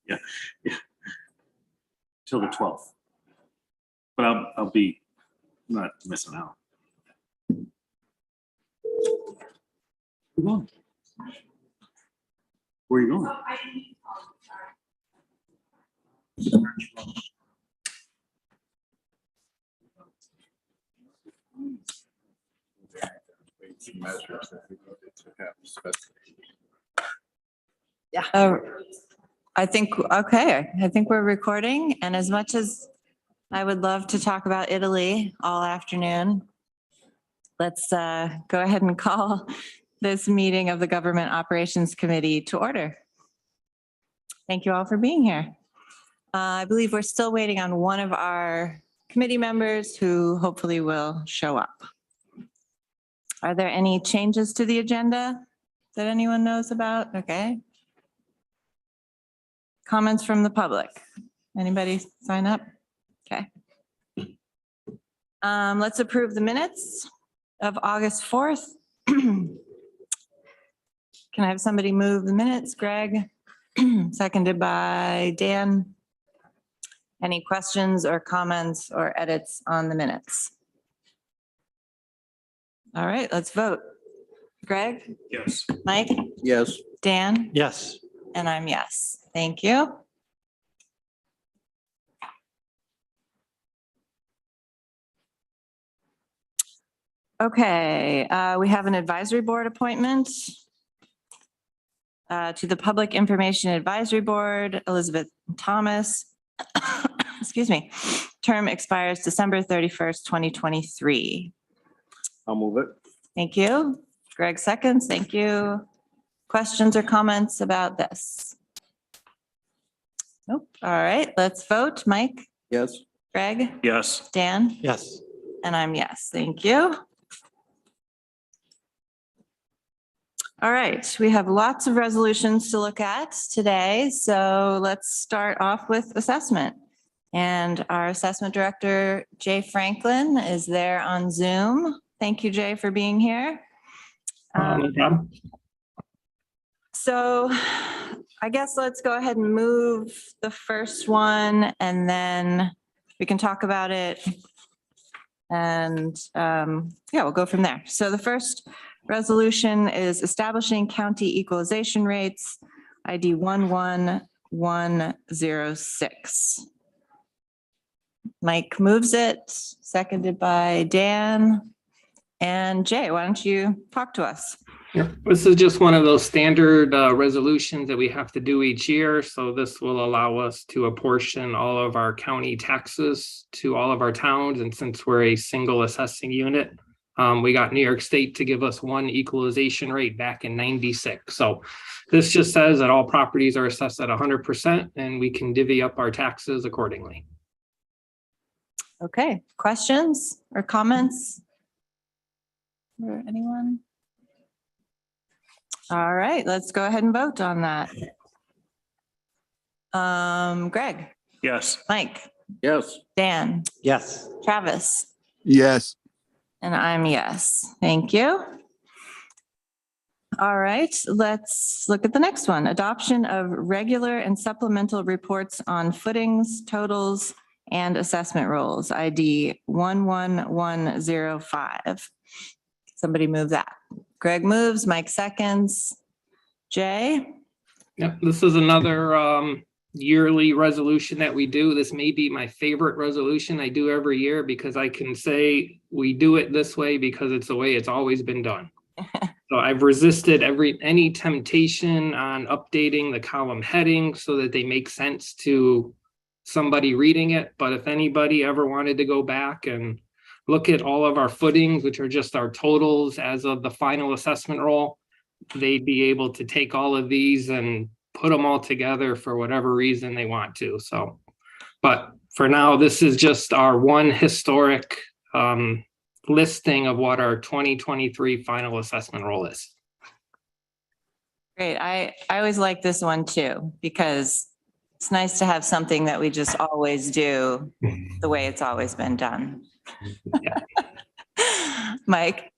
Yeah. Till the 12th. But I'll be not missing out. Where you going? Where are you going? Yeah. I think we're recording, and as much as I would love to talk about Italy all afternoon, let's go ahead and call this meeting of the Government Operations Committee to order. Thank you all for being here. I believe we're still waiting on one of our committee members who hopefully will show up. Are there any changes to the agenda that anyone knows about? Okay. Comments from the public? Anybody sign up? Okay. Let's approve the minutes of August 4th. Can I have somebody move the minutes? Greg, seconded by Dan. Any questions or comments or edits on the minutes? All right, let's vote. Greg? Yes. Mike? Yes. Dan? Yes. And I'm yes. Thank you. Okay, we have an advisory board appointment to the Public Information Advisory Board, Elizabeth Thomas. Excuse me. Term expires December 31st, 2023. I'll move it. Thank you. Greg seconds. Thank you. Questions or comments about this? Nope. All right, let's vote. Mike? Yes. Greg? Yes. Dan? Yes. And I'm yes. Thank you. All right, we have lots of resolutions to look at today, so let's start off with assessment. And our assessment director, Jay Franklin, is there on Zoom. Thank you, Jay, for being here. No problem. So I guess let's go ahead and move the first one, and then we can talk about it. And yeah, we'll go from there. So the first resolution is establishing county equalization rates, ID 11106. Mike moves it, seconded by Dan. And Jay, why don't you talk to us? Yeah, this is just one of those standard resolutions that we have to do each year. So this will allow us to apportion all of our county taxes to all of our towns. And since we're a single assessing unit, we got New York State to give us one equalization rate back in '96. So this just says that all properties are assessed at 100% and we can divvy up our taxes accordingly. Okay, questions or comments? For anyone? All right, let's go ahead and vote on that. Greg, Yes. Mike, Yes. Dan, Yes. Travis, Yes. and I'm yes. Thank you. All right, let's look at the next one. Adoption of regular and supplemental reports on footings, totals, and assessment rolls, ID 11105. Somebody move that. Greg moves, Mike seconds. Jay? Yep, this is another yearly resolution that we do. This may be my favorite resolution I do every year because I can say we do it this way because it's the way it's always been done. So I've resisted any temptation on updating the column heading so that they make sense to somebody reading it. But if anybody ever wanted to go back and look at all of our footings, which are just our totals as of the final assessment roll, they'd be able to take all of these and put them all together for whatever reason they want to. So, but for now, this is just our one historic listing of what our 2023 final assessment roll is. Great. I always like this one too, because it's nice to have something that we just always do the way it's always been done. Yeah. Mike?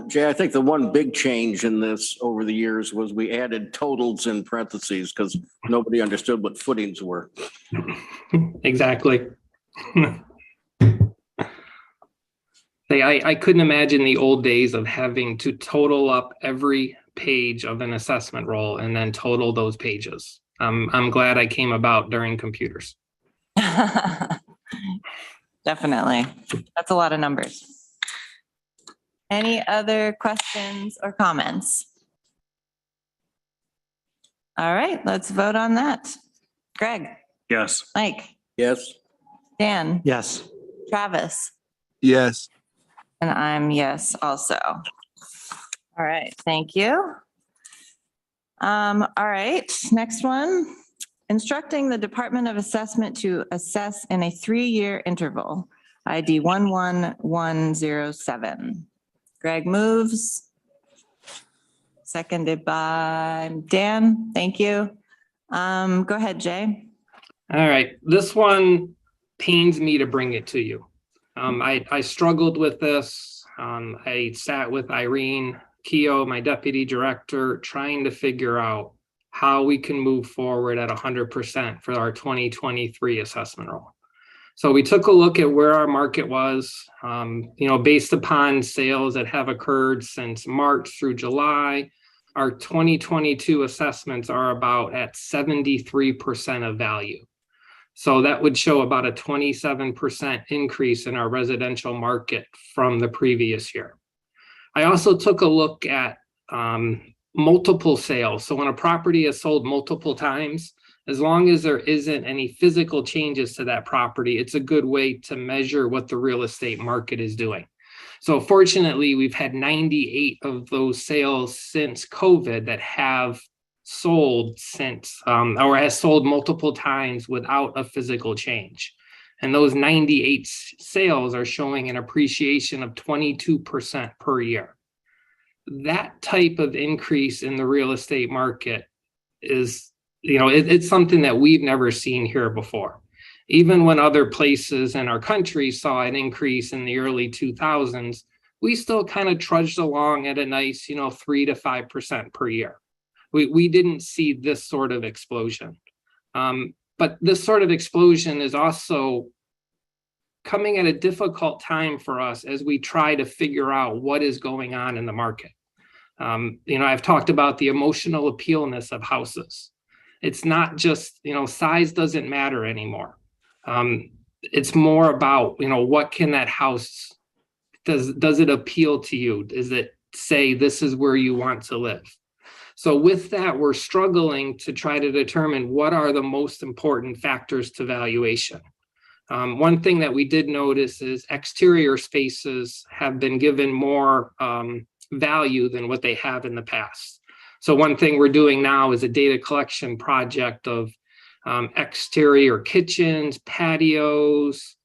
Jay, I think the one big change in this over the years was we added totals in parentheses because nobody understood what footings were. Exactly. I couldn't imagine the old days of having to total up every page of an assessment roll and then total those pages. I'm glad I came about during computers. Definitely. That's a lot of numbers. Any other questions or comments? All right, let's vote on that. Greg, Yes. Mike, Yes. Dan, Yes. Travis, Yes. and I'm yes also. All right, thank you. All right, next one. Instructing the Department of Assessment to assess in a 3-year interval, ID 11107. Greg moves. Seconded by Dan. Thank you. Go ahead, Jay. All right, this one pains me to bring it to you. I struggled with this. I sat with Irene Keogh, my deputy director, trying to figure out how we can move forward at 100% for our 2023 assessment roll. So we took a look at where our market was, based upon sales that have occurred since March through July. Our 2022 assessments are about at 73% of value. So that would show about a 27% increase in our residential market from the previous year. I also took a look at multiple sales. So when a property is sold multiple times, as long as there isn't any physical changes to that property, it's a good way to measure what the real estate market is doing. So fortunately, we've had 98 of those sales since COVID that have sold since, or has sold multiple times without a physical change. And those 98 sales are showing an appreciation of 22% per year. That type of increase in the real estate market is, it's something that we've never seen here before. Even when other places in our country saw an increase in the early 2000s, we still kind of trudged along at a nice, 3 to 5% per year. We didn't see this sort of explosion. But this sort of explosion is also coming at a difficult time for us as we try to figure out what is going on in the market. I've talked about the emotional appealness of houses. It's not just, size doesn't matter anymore. It's more about, what can that house, does it appeal to you? Does it say this is where you want to live? So with that, we're struggling to try to determine what are the most important factors to valuation. One thing that we did notice is exterior spaces have been given more value than what they have in the past. So one thing we're doing now is a data collection project of exterior kitchens, patios,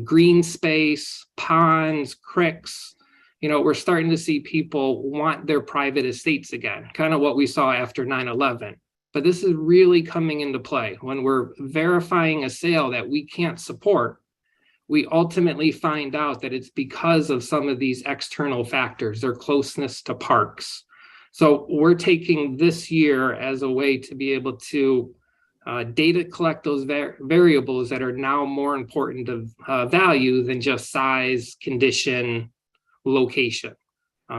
green space, ponds, creeks. We're starting to see people want their private estates again, kind of what we saw after 9/11. But this is really coming into play. When we're verifying a sale that we can't support, we ultimately find out that it's because of some of these external factors, their closeness to parks. So we're taking this year as a way to be able to data collect those variables that are now more important of value than just size, condition, location.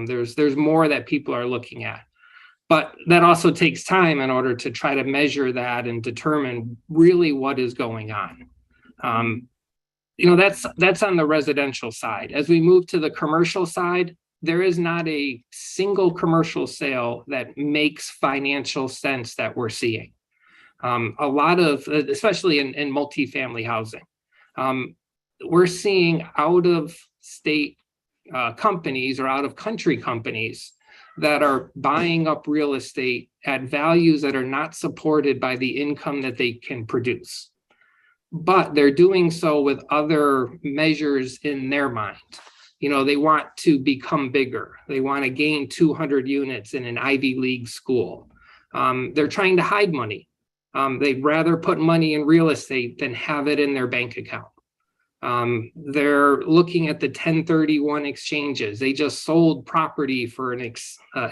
There's more that people are looking at. But that also takes time in order to try to measure that and determine really what is going on. That's on the residential side. As we move to the commercial side, there is not a single commercial sale that makes financial sense that we're seeing. A lot of, especially in multifamily housing, we're seeing out of state companies or out of country companies that are buying up real estate at values that are not supported by the income that they can produce. But they're doing so with other measures in their mind. They want to become bigger. They want to gain 200 units in an Ivy League school. They're trying to hide money. They'd rather put money in real estate than have it in their bank account. They're looking at the 1031 exchanges. They just sold property for an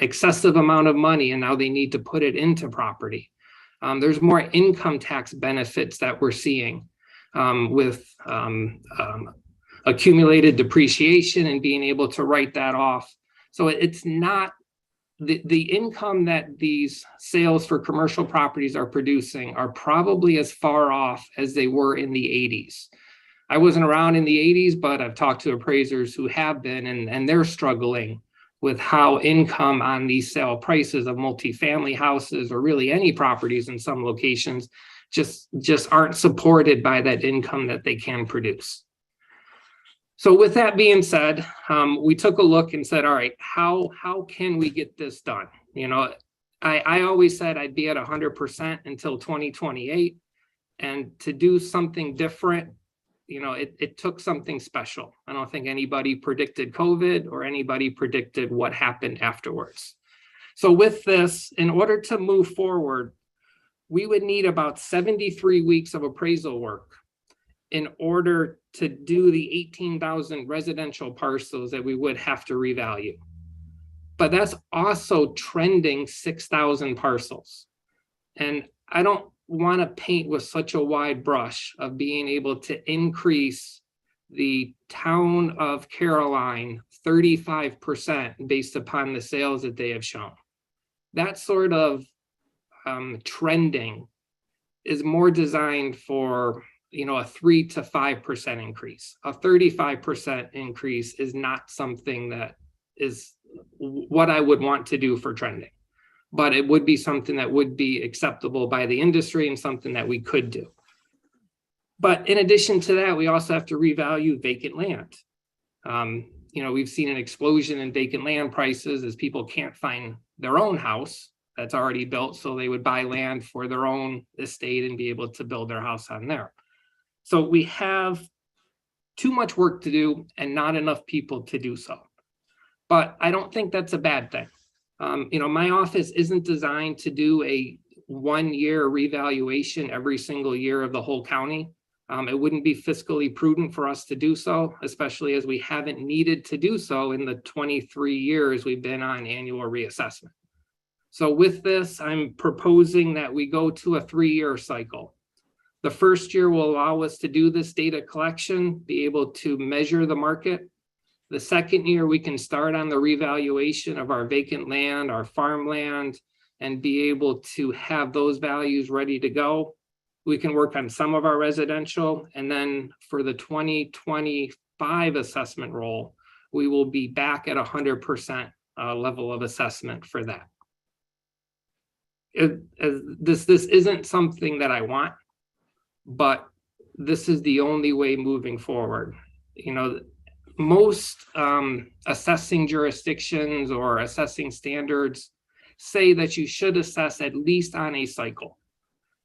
excessive amount of money, and now they need to put it into property. There's more income tax benefits that we're seeing with accumulated depreciation and being able to write that off. So it's not the income that these sales for commercial properties are producing are probably as far off as they were in the 80s. I wasn't around in the 80s, but I've talked to appraisers who have been, and they're struggling with how income on these sale prices of multifamily houses, or really any properties in some locations, just aren't supported by that income that they can produce. So with that being said, we took a look and said, all right, how can we get this done? You know, I always said I'd be at 100% until 2028, and to do something different, you know, it took something special. I don't think anybody predicted COVID or anybody predicted what happened afterwards. So with this, in order to move forward, we would need about 73 weeks of appraisal work in order to do the 18,000 residential parcels that we would have to revalue. But that's also trending 6,000 parcels. And I don't want to paint with such a wide brush of being able to increase the town of Caroline 35% based upon the sales that they have shown. That sort of trending is more designed for, you know, a 3 to 5% increase. A 35% increase is not something that is what I would want to do for trending, but it would be something that would be acceptable by the industry and something that we could do. But in addition to that, we also have to revalue vacant land. You know, we've seen an explosion in vacant land prices as people can't find their own house that's already built, so they would buy land for their own estate and be able to build their house on there. So we have too much work to do and not enough people to do so. But I don't think that's a bad thing. You know, my office isn't designed to do a 1-year revaluation every single year of the whole county. It wouldn't be fiscally prudent for us to do so, especially as we haven't needed to do so in the 23 years we've been on annual reassessment. So with this, I'm proposing that we go to a 3-year cycle. The first year will allow us to do this data collection, be able to measure the market. The second year, we can start on the revaluation of our vacant land, our farmland, and be able to have those values ready to go. We can work on some of our residential, and then for the 2025 assessment roll, we will be back at 100% level of assessment for that. This isn't something that I want, but this is the only way moving forward. You know, most assessing jurisdictions or assessing standards say that you should assess at least on a cycle.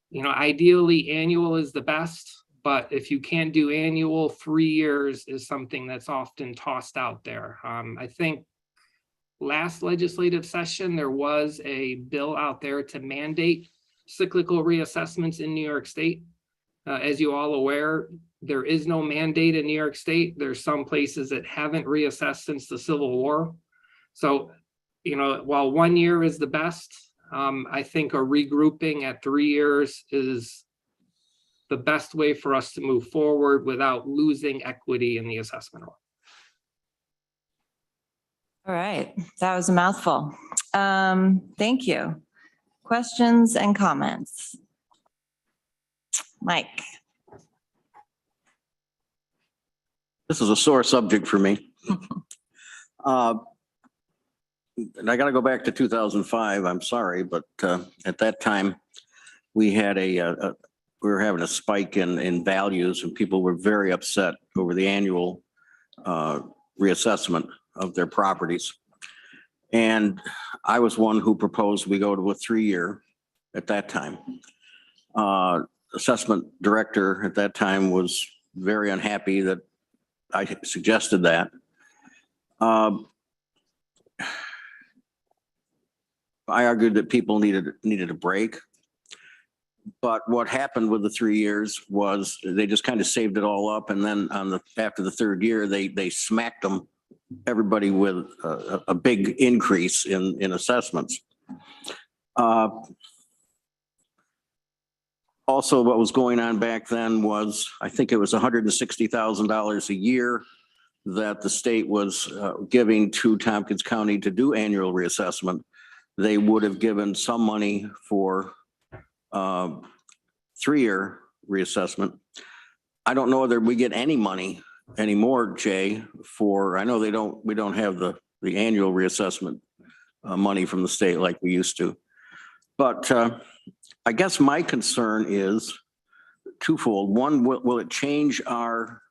You know, ideally annual is the best, but if you can't do annual, 3 years is something that's often tossed out there. I think last legislative session, there was a bill out there to mandate cyclical reassessments in New York State. As you all aware, there is no mandate in New York State. There's some places that haven't reassessed since the Civil War. So, you know, while 1 year is the best, I think a regrouping at 3 years is the best way for us to move forward without losing equity in the assessment roll. All right, that was a mouthful. Thank you. Questions and comments? Mike. This is a sore subject for me. And I got to go back to 2005. I'm sorry, but at that time we had we were having a spike in values, and people were very upset over the annual reassessment of their properties. And I was one who proposed we go to a 3-year at that time. Assessment director at that time was very unhappy that I suggested that. I argued that people needed a break. But what happened with the 3 years was they just kind of saved it all up. And then after the third year, they smacked everybody with a big increase in assessments. Also, what was going on back then was, I think it was $160,000 a year that the state was giving to Tompkins County to do annual reassessment. They would have given some money for 3-year reassessment. I don't know whether we get any money anymore, Jay, I know we don't have the annual reassessment money from the state like we used to. But I guess my concern is twofold. One, will it change our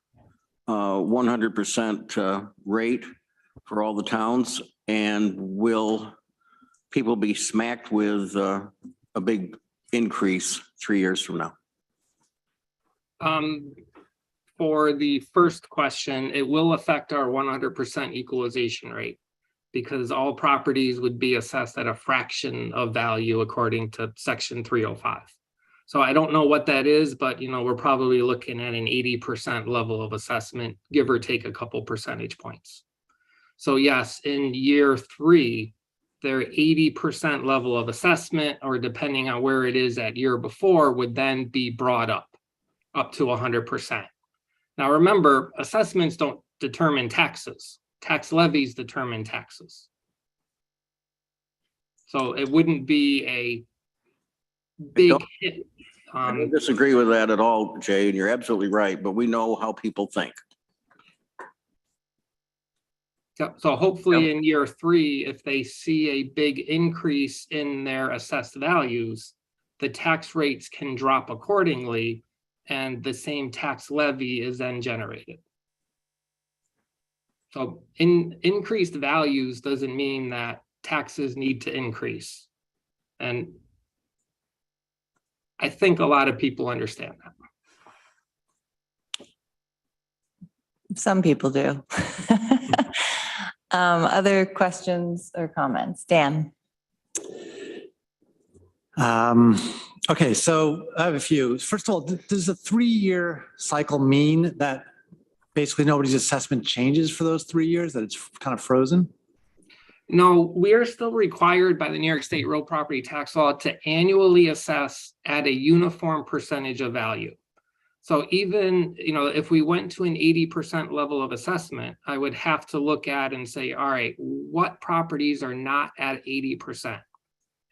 100% rate for all the towns? And will people be smacked with a big increase 3 years from now? For the first question, it will affect our 100% equalization rate because all properties would be assessed at a fraction of value according to section 305. So I don't know what that is, but we're probably looking at an 80% level of assessment, give or take a couple percentage points. So yes, in year 3, their 80% level of assessment, or depending on where it is at year before, would then be brought up to 100%. Now remember, assessments don't determine taxes. Tax levies determine taxes. So it wouldn't be a big hit. I don't disagree with that at all, Jay, and you're absolutely right, but we know how people think. So hopefully in year 3, if they see a big increase in their assessed values, the tax rates can drop accordingly and the same tax levy is then generated. So increased values doesn't mean that taxes need to increase. And I think a lot of people understand that. Some people do. Other questions or comments? Dan? Okay, so I have a few. First of all, does a 3-year cycle mean that basically nobody's assessment changes for those 3 years, that it's kind of frozen? No, we are still required by the New York State Real Property Tax Law to annually assess at a uniform percentage of value. So even, if we went to an 80% level of assessment, I would have to look at and say, all right, what properties are not at 80%?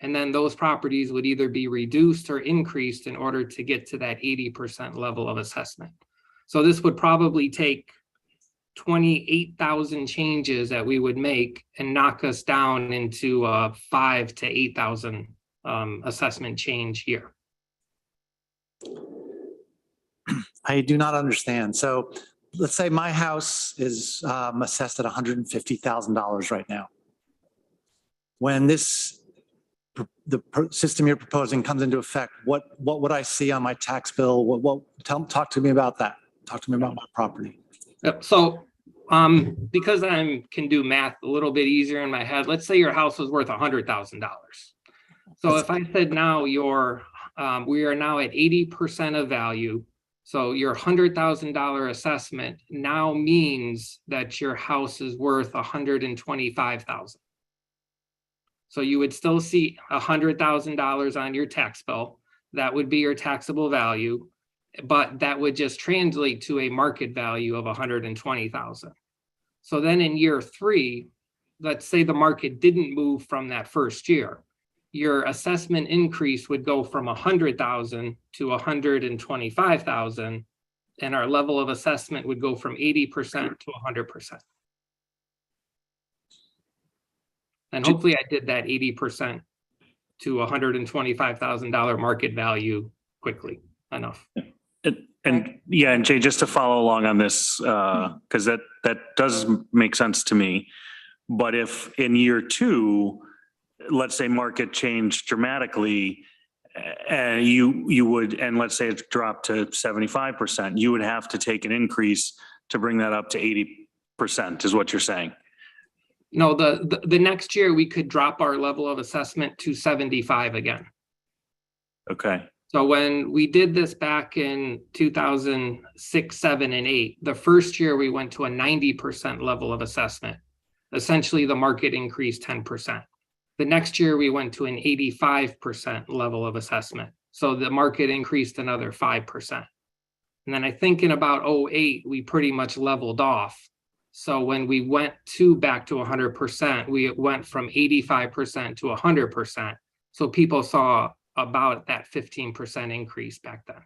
And then those properties would either be reduced or increased in order to get to that 80% level of assessment. So this would probably take 28,000 changes that we would make and knock us down into a 5,000 to 8,000 assessment change year. I do not understand. So let's say my house is assessed at $150,000 right now. When the system you're proposing comes into effect, what would I see on my tax bill? Talk to me about that. Talk to me about my property. Yep. So because I can do math a little bit easier in my head, let's say your house was worth $100,000. So if I said now we are now at 80% of value. So your $100,000 assessment now means that your house is worth $125,000. So you would still see $100,000 on your tax bill. That would be your taxable value, but that would just translate to a market value of $120,000. So then in year 3, let's say the market didn't move from that first year. Your assessment increase would go from 100,000 to 125,000, and our level of assessment would go from 80% to 100%. And hopefully I did that 80% to $125,000 market value quickly enough. And Jay, just to follow along on this, because that does make sense to me. But if in year 2, let's say market changed dramatically, and you would, and let's say it's dropped to 75%, you would have to take an increase to bring that up to 80%, is what you're saying. No, the next year we could drop our level of assessment to 75 again. Okay. So when we did this back in 2006, 7, and 8, the first year we went to a 90% level of assessment. Essentially, the market increased 10%. The next year we went to an 85% level of assessment. So the market increased another 5%. And then I think in about 08, we pretty much leveled off. So when we went back to 100%, we went from 85% to 100%. So people saw about that 15% increase back then.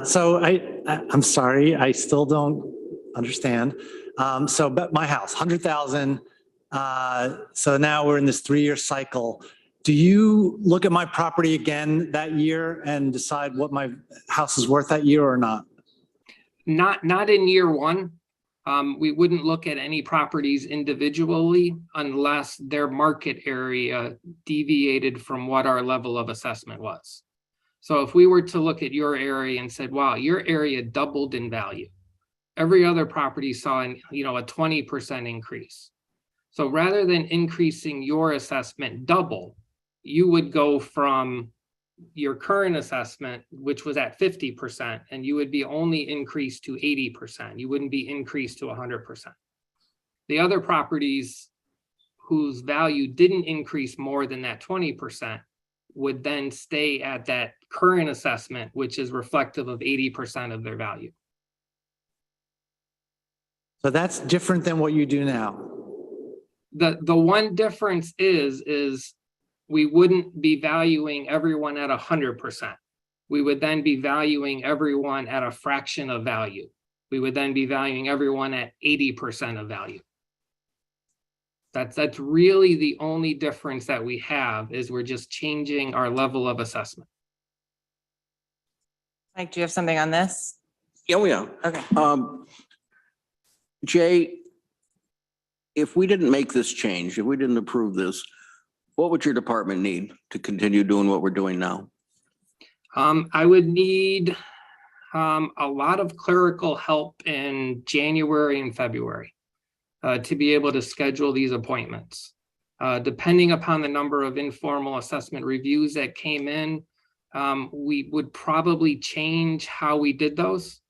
So I'm sorry, I still don't understand. But my house, 100,000. So now we're in this 3-year cycle. Do you look at my property again that year and decide what my house is worth that year or not? Not in year one. We wouldn't look at any properties individually unless their market area deviated from what our level of assessment was. So if we were to look at your area and said, wow, your area doubled in value. Every other property saw a 20% increase. So rather than increasing your assessment double, you would go from your current assessment, which was at 50%, and you would be only increased to 80%. You wouldn't be increased to 100%. The other properties whose value didn't increase more than that 20% would then stay at that current assessment, which is reflective of 80% of their value. So that's different than what you do now. The one difference is we wouldn't be valuing everyone at 100%. We would then be valuing everyone at a fraction of value. We would then be valuing everyone at 80% of value. That's really the only difference that we have, is we're just changing our level of assessment. Mike, do you have something on this? Oh, yeah. Okay. Jay, if we didn't make this change, if we didn't approve this, what would your department need to continue doing what we're doing now? I would need a lot of clerical help in January and February to be able to schedule these appointments. Depending upon the number of informal assessment reviews that came in, we would probably change how we did those.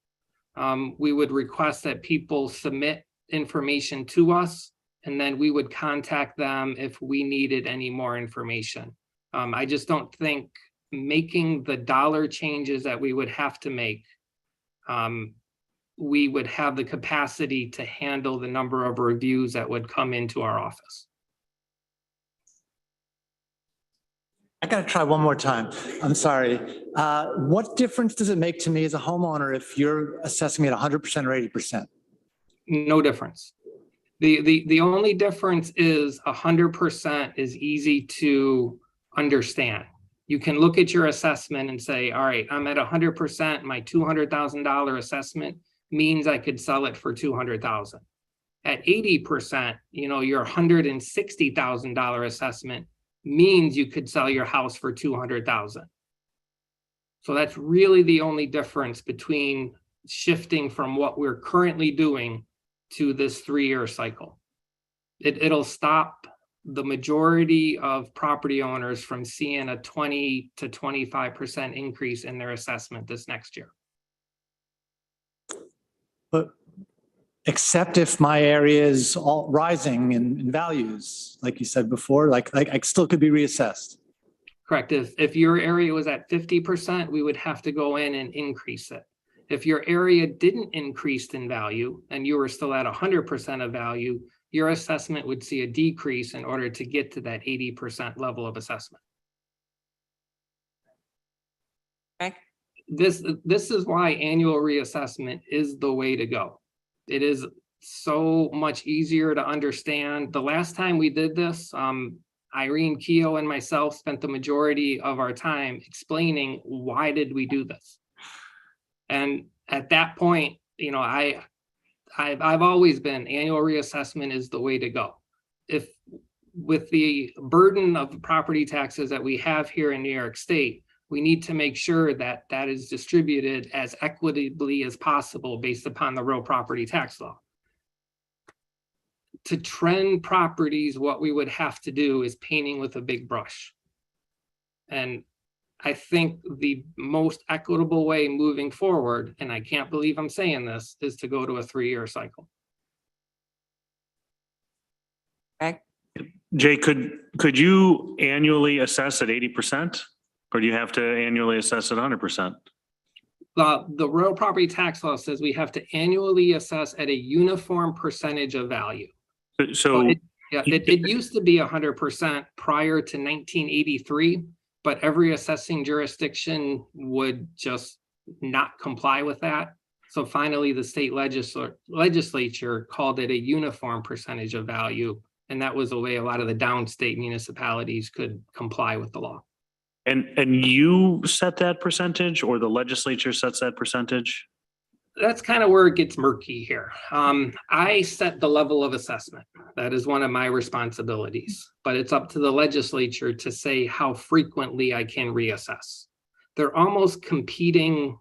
We would request that people submit information to us, and then we would contact them if we needed any more information. I just don't think making the dollar changes that we would have to make, we would have the capacity to handle the number of reviews that would come into our office. I got to try one more time. I'm sorry. What difference does it make to me as a homeowner if you're assessing me at 100% or 80%? No difference. The only difference is 100% is easy to understand. You can look at your assessment and say, all right, I'm at 100%. My $200,000 assessment means I could sell it for $200,000. At 80%, your $160,000 assessment means you could sell your house for $200,000. So that's really the only difference between shifting from what we're currently doing to this 3-year cycle. It'll stop the majority of property owners from seeing a 20 to 25% increase in their assessment this next year. But except if my area is all rising in values, like you said before, like I still could be reassessed. Correct. If your area was at 50%, we would have to go in and increase it. If your area didn't increase in value and you were still at 100% of value, your assessment would see a decrease in order to get to that 80% level of assessment. Okay. This is why annual reassessment is the way to go. It is so much easier to understand. The last time we did this, Irene Keogh and myself spent the majority of our time explaining why did we do this. And at that point, I've always been annual reassessment is the way to go. If with the burden of property taxes that we have here in New York State, we need to make sure that that is distributed as equitably as possible based upon the real property tax law. to trend properties, what we would have to do is painting with a big brush. And I think the most equitable way moving forward, and I can't believe I'm saying this, is to go to a 3-year cycle. Greg? Jay, could you annually assess at 80%? Or do you have to annually assess at 100%? The real property tax law says we have to annually assess at a uniform percentage of value. So It used to be 100% prior to 1983, but every assessing jurisdiction would just not comply with that. So finally, the state legislature called it a uniform percentage of value. And that was the way a lot of the downstate municipalities could comply with the law. And you set that percentage, or the legislature sets that percentage? That's kind of where it gets murky here. I set the level of assessment. That is one of my responsibilities, but it's up to the legislature to say how frequently I can reassess. They're almost competing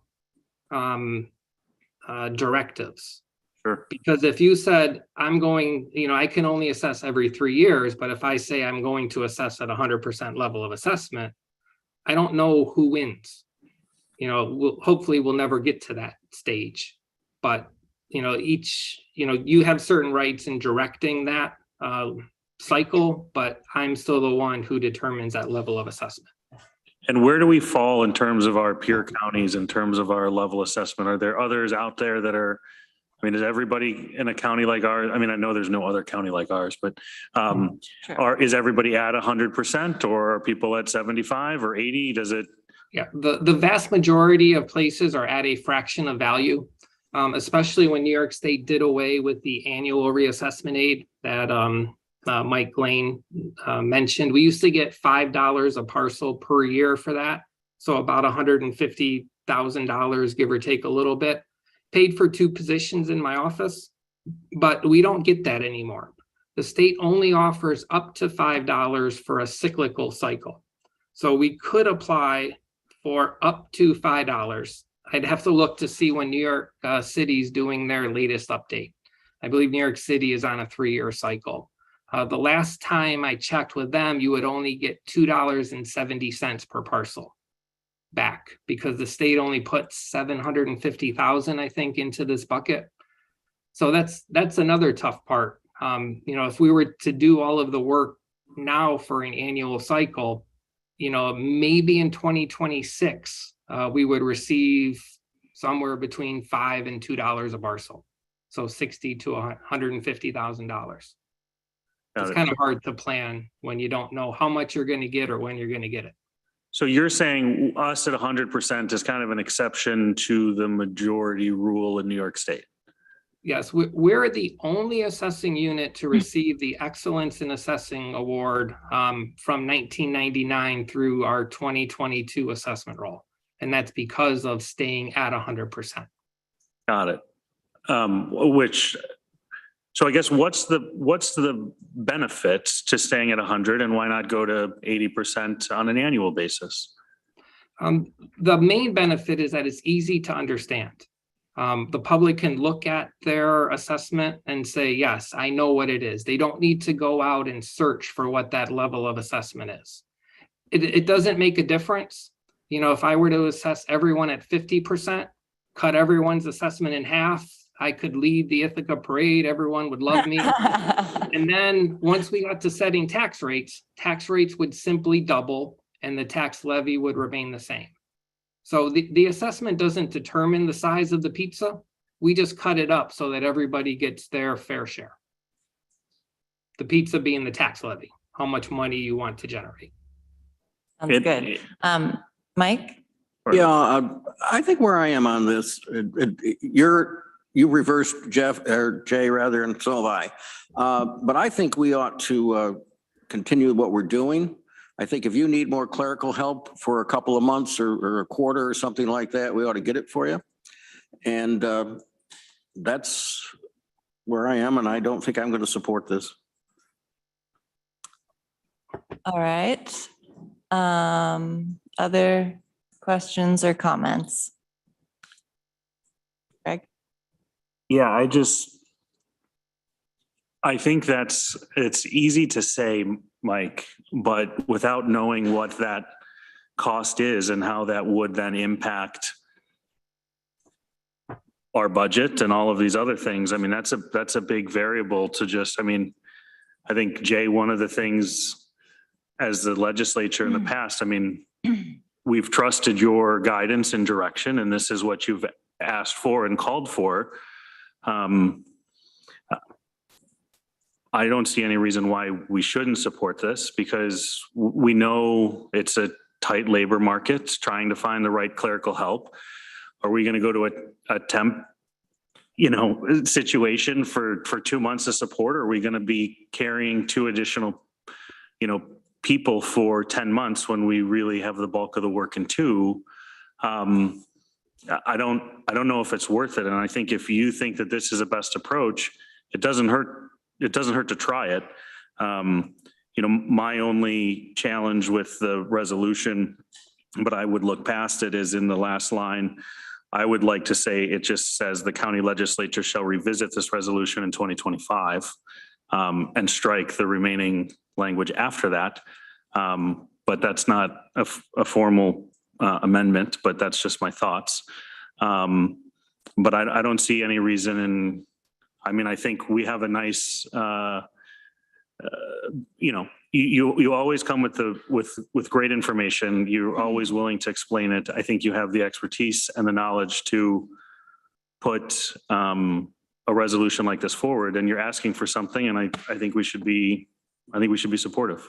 directives. Sure. Because if you said, I'm going, I can only assess every 3 years, but if I say I'm going to assess at 100% level of assessment, I don't know who wins. Hopefully we'll never get to that stage, but you have certain rights in directing that cycle, but I'm still the one who determines that level of assessment. And where do we fall in terms of our peer counties, in terms of our level assessment? Are there others out there that are, is everybody in a county like ours? I know there's no other county like ours, but Sure. is everybody at 100%, or are people at 75 or 80? Does it? Yeah, the vast majority of places are at a fraction of value, especially when New York State did away with the annual reassessment aid that Mike Klein mentioned. We used to get $5 a parcel per year for that. So about $150,000, give or take a little bit, paid for 2 positions in my office, but we don't get that anymore. The state only offers up to $5 for a cyclical cycle. So we could apply for up to $5. I'd have to look to see when New York City's doing their latest update. I believe New York City is on a 3-year cycle. The last time I checked with them, you would only get $2.70 per parcel back, because the state only put 750,000, I think, into this bucket. So that's another tough part. If we were to do all of the work now for an annual cycle, maybe in 2026, we would receive somewhere between $5 and $2 a parcel. So $60,000 to $150,000. It's kind of hard to plan when you don't know how much you're going to get or when you're going to get it. So you're saying us at 100% is kind of an exception to the majority rule in New York State? Yes, we're the only assessing unit to receive the Excellence in Assessing Award from 1999 through our 2022 assessment roll. And that's because of staying at 100%. Got it. So I guess what's the benefits to staying at 100, and why not go to 80% on an annual basis? The main benefit is that it's easy to understand. The public can look at their assessment and say, yes, I know what it is. They don't need to go out and search for what that level of assessment is. It doesn't make a difference. If I were to assess everyone at 50%, cut everyone's assessment in half, I could lead the Ithaca parade. Everyone would love me. And then once we got to setting tax rates would simply double and the tax levy would remain the same. So the assessment doesn't determine the size of the pizza. We just cut it up so that everybody gets their fair share. The pizza being the tax levy, how much money you want to generate. Sounds good. Mike? Yeah, I think where I am on this, you reversed Jeff, or Jay rather, and so have I. But I think we ought to continue what we're doing. I think if you need more clerical help for a couple of months or a quarter or something like that, we ought to get it for you. And that's where I am, and I don't think I'm going to support this. All right. Other questions or comments? Greg? Yeah, I think it's easy to say, Mike, but without knowing what that cost is and how that would then impact our budget and all of these other things, I mean, that's a big variable to just, I mean, I think, Jay, one of the things as the legislature in the past, I mean, we've trusted your guidance and direction, and this is what you've asked for and called for. I don't see any reason why we shouldn't support this, because we know it's a tight labor market, trying to find the right clerical help. Are we going to go to a temp, situation for 2 months of support? Or are we going to be carrying 2 additional, people for 10 months when we really have the bulk of the work in 2? I don't know if it's worth it. And I think if you think that this is the best approach, it doesn't hurt to try it. My only challenge with the resolution, but I would look past it, is in the last line. I would like to say, it just says the county legislature shall revisit this resolution in 2025, and strike the remaining language after that. But that's not a formal amendment, but that's just my thoughts. But I don't see any reason I think we have a nice, you always come with great information. You're always willing to explain it. I think you have the expertise and the knowledge to put a resolution like this forward, and you're asking for something, and I think we should be supportive.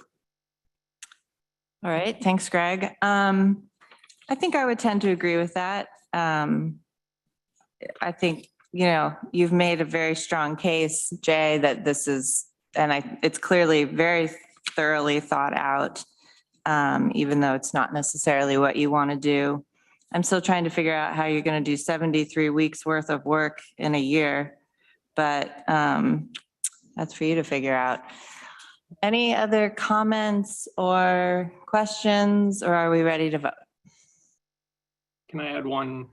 All right, thanks, Greg. I think I would tend to agree with that. I think, you've made a very strong case, Jay, that this is, and it's clearly very thoroughly thought out, even though it's not necessarily what you want to do. I'm still trying to figure out how you're going to do 73 weeks worth of work in a year, but that's for you to figure out. Any other comments or questions, or are we ready to vote? Can I add one?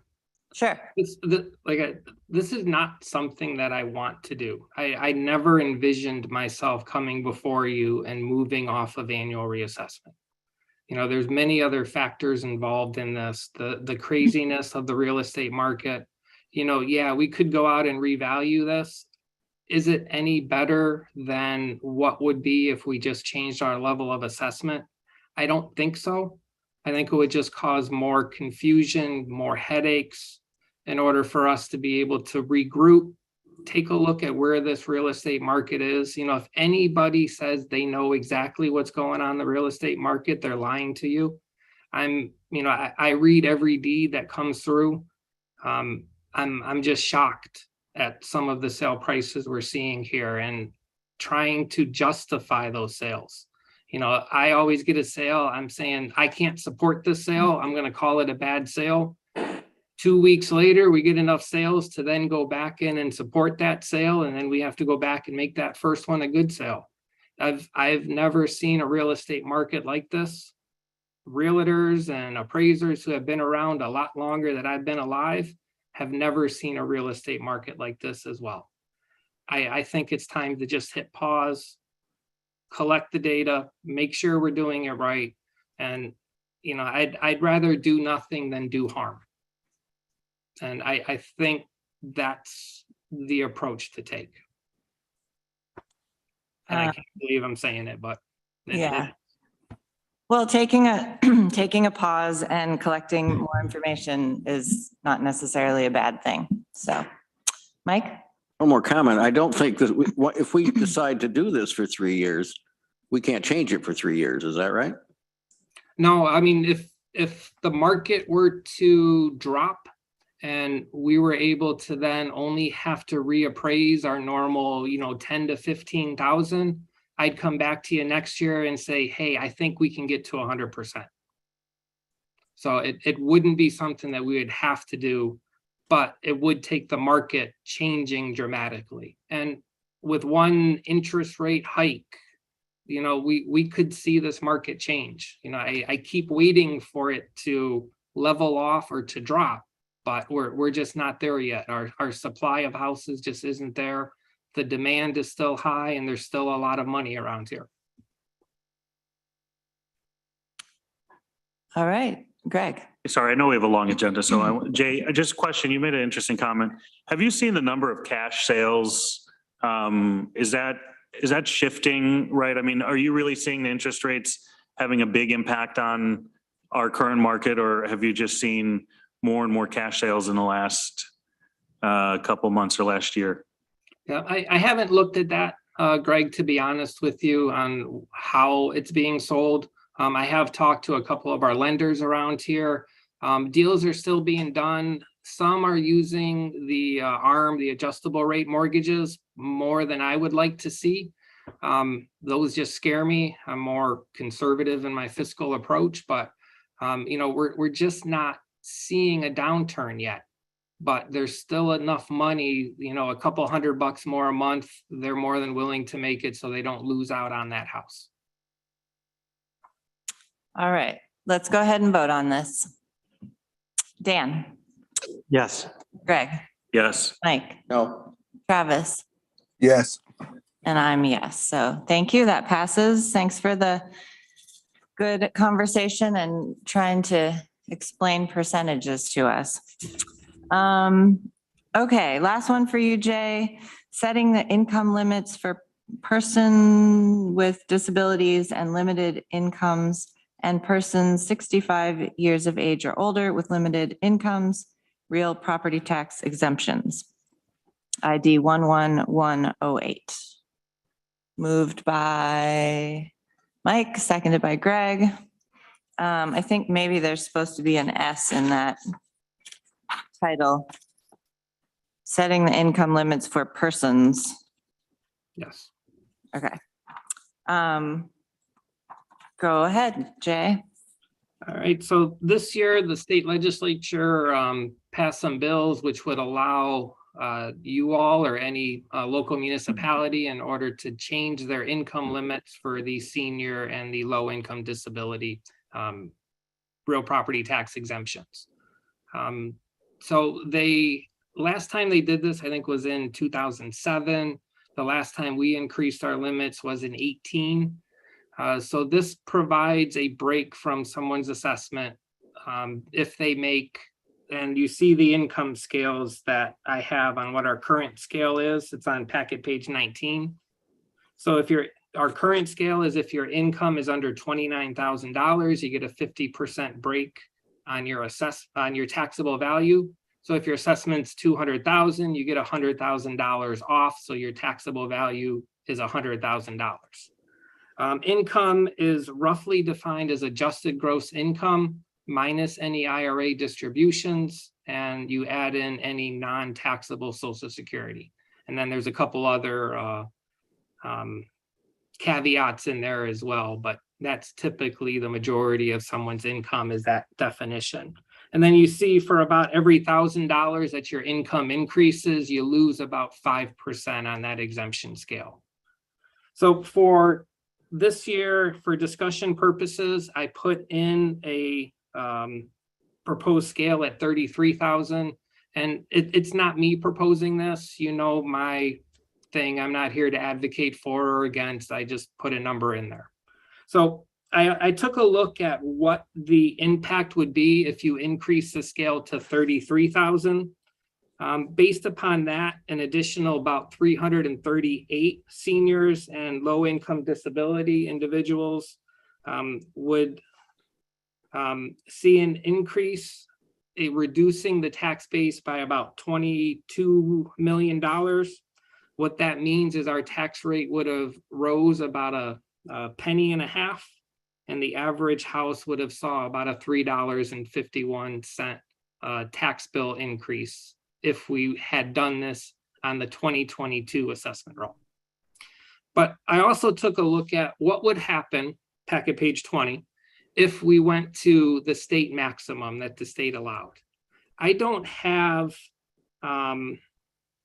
Sure. This is not something that I want to do. I never envisioned myself coming before you and moving off of annual reassessment. There's many other factors involved in this, the craziness of the real estate market. We could go out and revalue this. Is it any better than what would be if we just changed our level of assessment? I don't think so. I think it would just cause more confusion, more headaches, in order for us to be able to regroup, take a look at where this real estate market is. If anybody says they know exactly what's going on in the real estate market, they're lying to you. I read every deed that comes through. I'm just shocked at some of the sale prices we're seeing here and trying to justify those sales. I always get a sale. I'm saying, I can't support this sale. I'm going to call it a bad sale. 2 weeks later, we get enough sales to then go back in and support that sale. And then we have to go back and make that first one a good sale. I've never seen a real estate market like this. Realtors and appraisers who have been around a lot longer than I've been alive have never seen a real estate market like this as well. I think it's time to just hit pause, collect the data, make sure we're doing it right. And, I'd rather do nothing than do harm. And I think that's the approach to take. And I can't believe I'm saying it, but. Yeah. Well, taking a pause and collecting more information is not necessarily a bad thing. So, Mike? One more comment. I don't think that if we decide to do this for 3 years, we can't change it for 3 years. Is that right? No, if the market were to drop and we were able to then only have to reappraise our normal, 10 to 15,000, I'd come back to you next year and say, hey, I think we can get to 100%. So it wouldn't be something that we would have to do, but it would take the market changing dramatically. And with one interest rate hike, we could see this market change. I keep waiting for it to level off or to drop, but we're just not there yet. Our supply of houses just isn't there. the demand is still high and there's still a lot of money around here. All right, Greg. Sorry, I know we have a long agenda, so Jay, just a question, you made an interesting comment. Have you seen the number of cash sales? Is that shifting, right? I mean, are you really seeing the interest rates having a big impact on our current market, or have you just seen more and more cash sales in the last couple months or last year? Yeah, I haven't looked at that, Greg, to be honest with you, on how it's being sold. I have talked to a couple of our lenders around here. Deals are still being done. Some are using the ARM, the adjustable rate mortgages, more than I would like to see. Those just scare me. I'm more conservative in my fiscal approach, but we're just not seeing a downturn yet. But there's still enough money, a couple $100 more a month. They're more than willing to make it so they don't lose out on that house. All right, let's go ahead and vote on this. Dan, Yes. Greg, Yes. Mike, No. Travis, Yes. and I'm yes. So thank you. That passes. Thanks for the good conversation and trying to explain percentages to us. Okay, last one for you, Jay. Setting the income limits for person with disabilities and limited incomes and persons 65 years of age or older with limited incomes, real property tax exemptions. ID 11108. Moved by Mike, seconded by Greg. I think maybe there's supposed to be an S in that title. Setting the income limits for persons. Yes. Okay. Go ahead, Jay. All right, so this year, the state legislature passed some bills which would allow you all or any local municipality in order to change their income limits for the senior and the low income disability real property tax exemptions. So last time they did this, I think, was in 2007. The last time we increased our limits was in 18. So this provides a break from someone's assessment if they make, and you see the income scales that I have on what our current scale is. It's on packet page 19. So if our current scale is if your income is under $29,000, you get a 50% break on your taxable value. So if your assessment's $200,000, you get $100,000 off. So your taxable value is $100,000. Income is roughly defined as adjusted gross income minus any IRA distributions, and you add in any non-taxable Social Security. And then there's a couple other caveats in there as well, but that's typically the majority of someone's income is that definition. And then you see for about every $1,000 that your income increases, you lose about 5% on that exemption scale. So for this year, for discussion purposes, I put in a proposed scale at 33,000. And it's not me proposing this, my thing. I'm not here to advocate for or against. I just put a number in there. So I took a look at what the impact would be if you increase the scale to 33,000. Based upon that, an additional about 338 seniors and low-income disability individuals would see an increase, reducing the tax base by about $22 million. What that means is our tax rate would have rose about a penny and a half, and the average house would have saw about a $3.51 tax bill increase if we had done this on the 2022 assessment roll. But I also took a look at what would happen, packet page 20, if we went to the state maximum that the state allowed. I don't have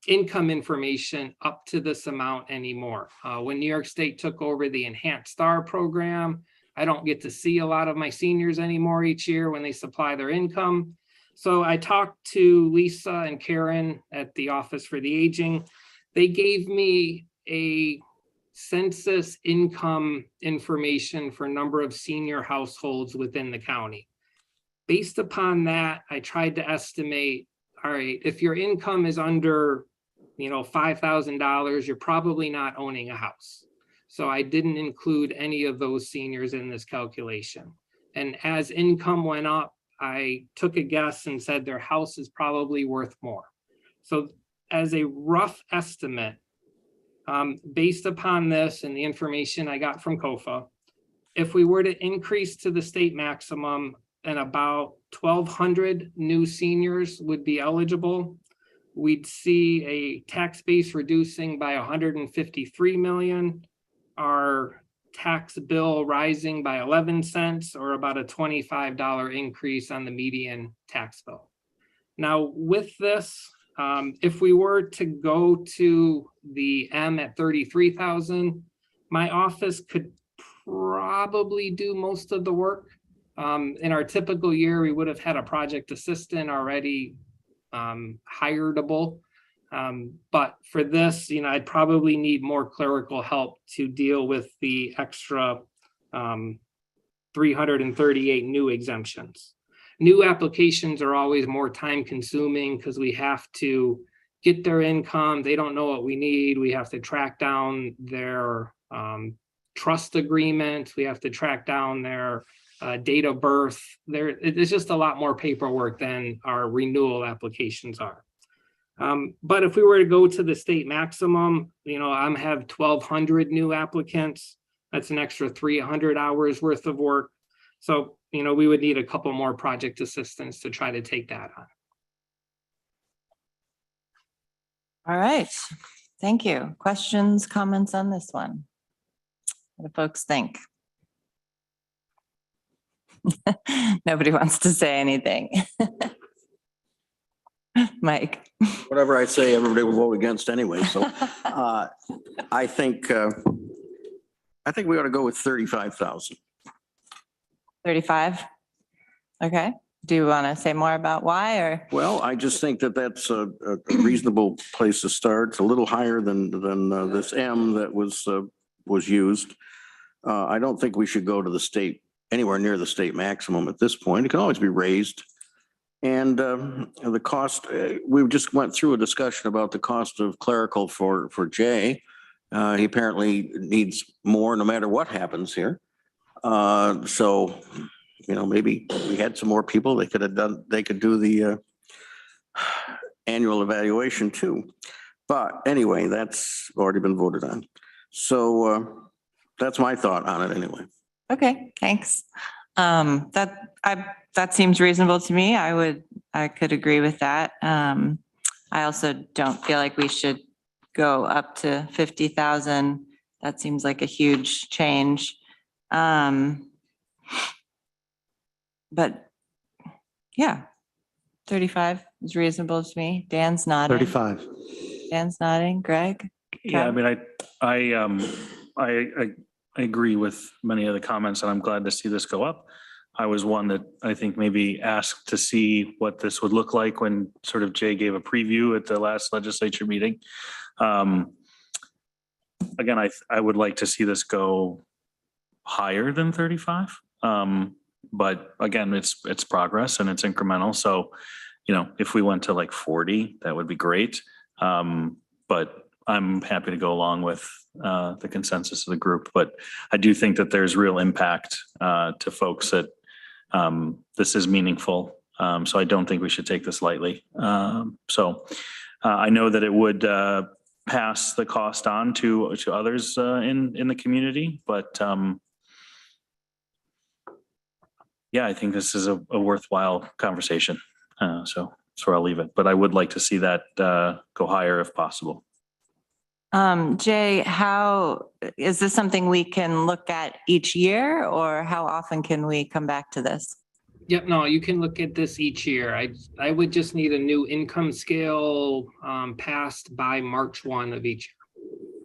income information up to this amount anymore. When New York State took over the Enhanced STAR program, I don't get to see a lot of my seniors anymore each year when they supply their income. So I talked to Lisa and Karen at the Office for the Aging. They gave me a census income information for number of senior households within the county. Based upon that, I tried to estimate, all right, if your income is under, $5,000, you're probably not owning a house. So I didn't include any of those seniors in this calculation. And as income went up, I took a guess and said their house is probably worth more. So as a rough estimate, based upon this and the information I got from COFA, if we were to increase to the state maximum, and about 1,200 new seniors would be eligible, we'd see a tax base reducing by 153 million, our tax bill rising by 11 cents, or about a $25 increase on the median tax bill. Now, with this, if we were to go to the M at 33,000, my office could probably do most of the work. In our typical year, we would have had a project assistant already hireable. But for this, I'd probably need more clerical help to deal with the extra 338 new exemptions. New applications are always more time consuming because we have to get their income. They don't know what we need. We have to track down their trust agreement. We have to track down their date of birth. It's just a lot more paperwork than our renewal applications are. But if we were to go to the state maximum, I have 1,200 new applicants. That's an extra 300 hours worth of work. So, we would need a couple more project assistants to try to take that on. All right, thank you. Questions, comments on this one? What do folks think? Nobody wants to say anything. Mike. Whatever I say, everybody will vote against anyway. So I think we ought to go with 35,000. 35? Okay. Do you want to say more about why, or? Well, I just think that that's a reasonable place to start. It's a little higher than this M that was used. I don't think we should go to the state, anywhere near the state maximum at this point. It can always be raised. And the cost, we just went through a discussion about the cost of clerical for Jay. He apparently needs more no matter what happens here. So, maybe we had some more people they could do the annual evaluation too. But anyway, that's already been voted on. So that's my thought on it anyway. Okay, thanks. That seems reasonable to me. I could agree with that. I also don't feel like we should go up to 50,000. That seems like a huge change. But yeah, 35 is reasonable to me. Dan's nodding. 35. Dan's nodding. Greg? Yeah, I mean, I agree with many of the comments, and I'm glad to see this go up. I was one that I think maybe asked to see what this would look like when sort of Jay gave a preview at the last legislature meeting. Again, I would like to see this go higher than 35. But again, it's progress and it's incremental. So, if we went to like 40, that would be great. But I'm happy to go along with the consensus of the group. But I do think that there's real impact to folks that this is meaningful. So I don't think we should take this lightly. So I know that it would pass the cost on to others in the community, but yeah, I think this is a worthwhile conversation. So that's where I'll leave it. But I would like to see that go higher if possible. Jay, is this something we can look at each year, or how often can we come back to this? Yep, no, you can look at this each year. I would just need a new income scale passed by March 1 of each year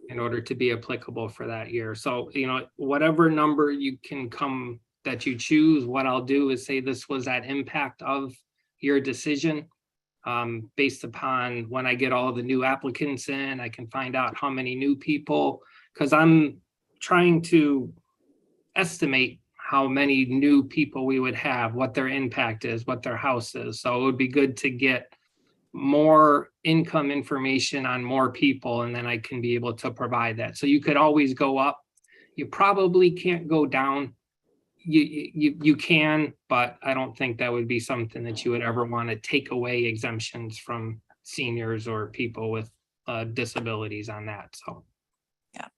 in order to be applicable for that year. So, whatever number you can come that you choose, what I'll do is say this was that impact of your decision. based upon when I get all of the new applicants in, I can find out how many new people, because I'm trying to estimate how many new people we would have, what their impact is, what their house is. So it would be good to get more income information on more people, and then I can be able to provide that. So you could always go up. You probably can't go down. You can, but I don't think that would be something that you would ever want to take away exemptions from seniors or people with disabilities on that. So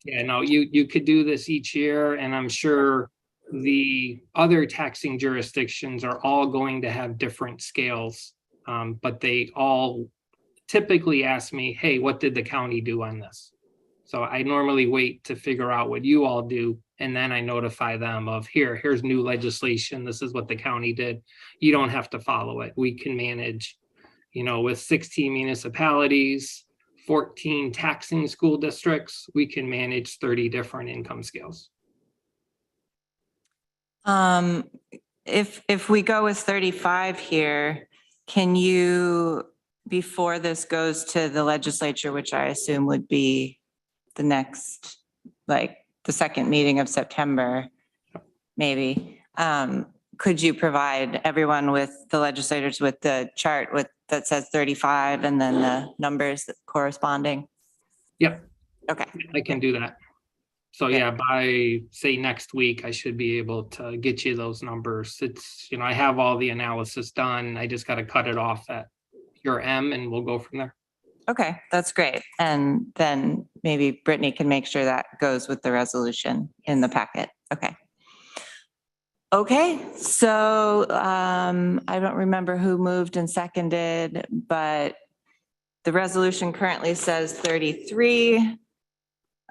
yeah, no, you could do this each year, and I'm sure the other taxing jurisdictions are all going to have different scales, but they all typically ask me, hey, what did the county do on this? So I normally wait to figure out what you all do, and then I notify them of here's new legislation. This is what the county did. You don't have to follow it. We can manage, with 16 municipalities, 14 taxing school districts, we can manage 30 different income scales. If we go with 35 here, can you, before this goes to the legislature, which I assume would be the next, like the second meeting of September, maybe, could you provide everyone with the legislators with the chart that says 35 and then the numbers corresponding? Yep. Okay. I can do that. So yeah, by say next week, I should be able to get you those numbers. It's, I have all the analysis done. I just got to cut it off at your M and we'll go from there. Okay, that's great. And then maybe Brittany can make sure that goes with the resolution in the packet. Okay. Okay, so I don't remember who moved and seconded, but the resolution currently says 33.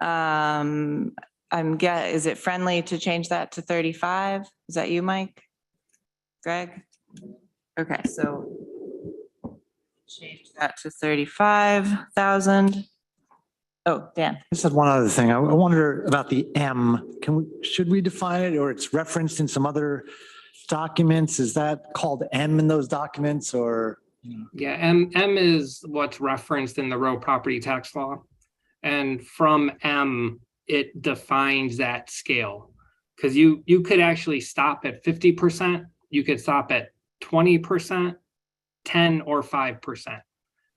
Is it friendly to change that to 35? Is that you, Mike? Greg? Okay, so change that to 35,000. Oh, Dan. I just had one other thing. I wonder about the M. Should we define it, or it's referenced in some other documents? Is that called M in those documents, or? Yeah, M is what's referenced in the real property tax law. And from M, it defines that scale. Because you could actually stop at 50%. You could stop at 20%, 10 or 5%.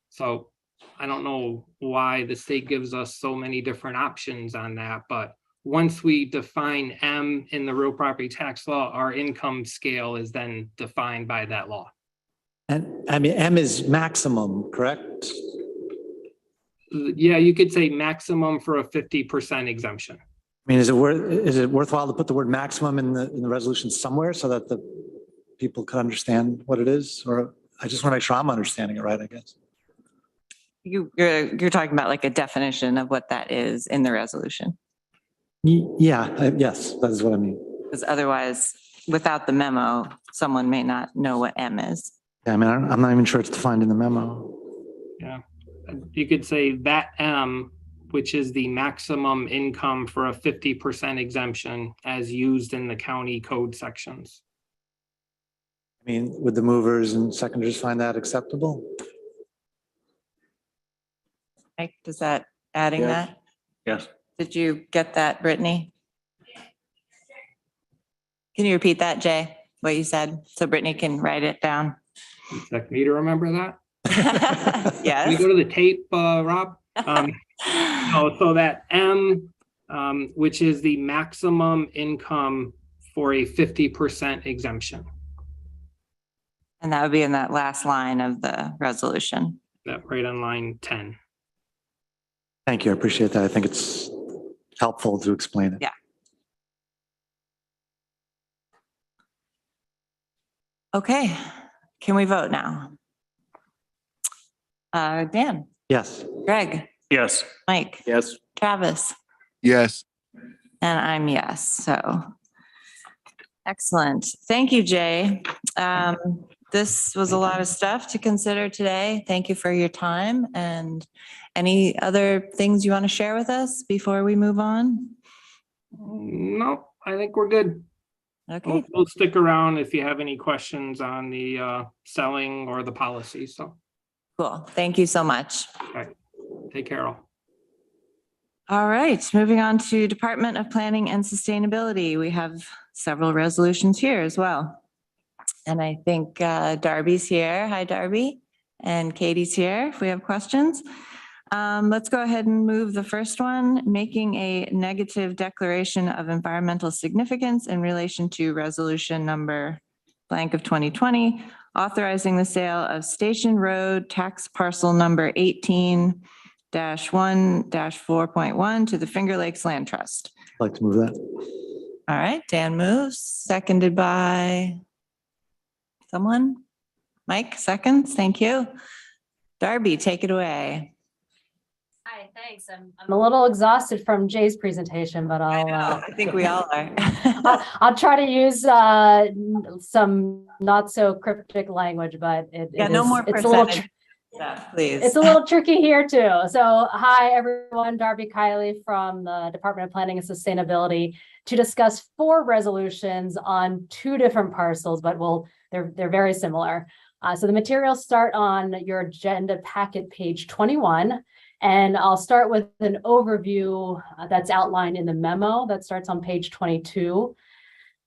So I don't know why the state gives us so many different options on that, but once we define M in the real property tax law, our income scale is then defined by that law. And I mean, M is maximum, correct? Yeah, you could say maximum for a 50% exemption. I mean, is it worthwhile to put the word maximum in the resolution somewhere so that the people can understand what it is? Or I just want to make sure I'm understanding it right, I guess. You're talking about like a definition of what that is in the resolution. Yeah, yes, that is what I mean. Because otherwise, without the memo, someone may not know what M is. Yeah, I mean, I'm not even sure it's defined in the memo. Yeah, you could say that M, which is the maximum income for a 50% exemption as used in the county code sections. I mean, would the movers and seconders find that acceptable? Mike, does that adding Yes. that? Yes. Did you get that, Brittany? Can you repeat that, Jay, what you said, so Brittany can write it down? Expect me to remember that? Can we Yes. go to the tape, Rob? No, so that M, which is the maximum income for a 50% exemption. And that would be in that last line of the resolution. That right on line 10. Thank you, I appreciate that. I think it's helpful to explain it. Yeah. Okay, can we vote now? Dan, Yes. Greg, Yes. Mike, Yes. Travis, Yes. and I'm yes, so. Excellent. Thank you, Jay. This was a lot of stuff to consider today. Thank you for your time, and any other things you want to share with us before we move on? No, I think we're good. Okay, We'll stick around if you have any questions on the selling or the policy, so. Cool. Thank you so much. Take care all. All right, moving on to Department of Planning and Sustainability. We have several resolutions here as well. And I think Darby's here. Hi, Darby. And Katie's here if we have questions. Let's go ahead and move the first one, making a negative declaration of environmental significance in relation to resolution number blank of 2020, authorizing the sale of Station Road tax parcel number 18-1-4.1 to the Finger Lakes Land Trust. I'd like to move that. All right, Dan moves, seconded by someone. Mike, seconds. Thank you. Darby, take it away. Hi, thanks. I'm a little exhausted from Jay's presentation, but I think we all are. I'll try to use some not so cryptic language, but No more it's a little percentage. Please. it's a little tricky here too. So hi, everyone. Darby Kiley from the Department of Planning and Sustainability to discuss 4 resolutions on 2 different parcels, but they're very similar. So the materials start on your agenda packet, page 21. And I'll start with an overview that's outlined in the memo that starts on page 22.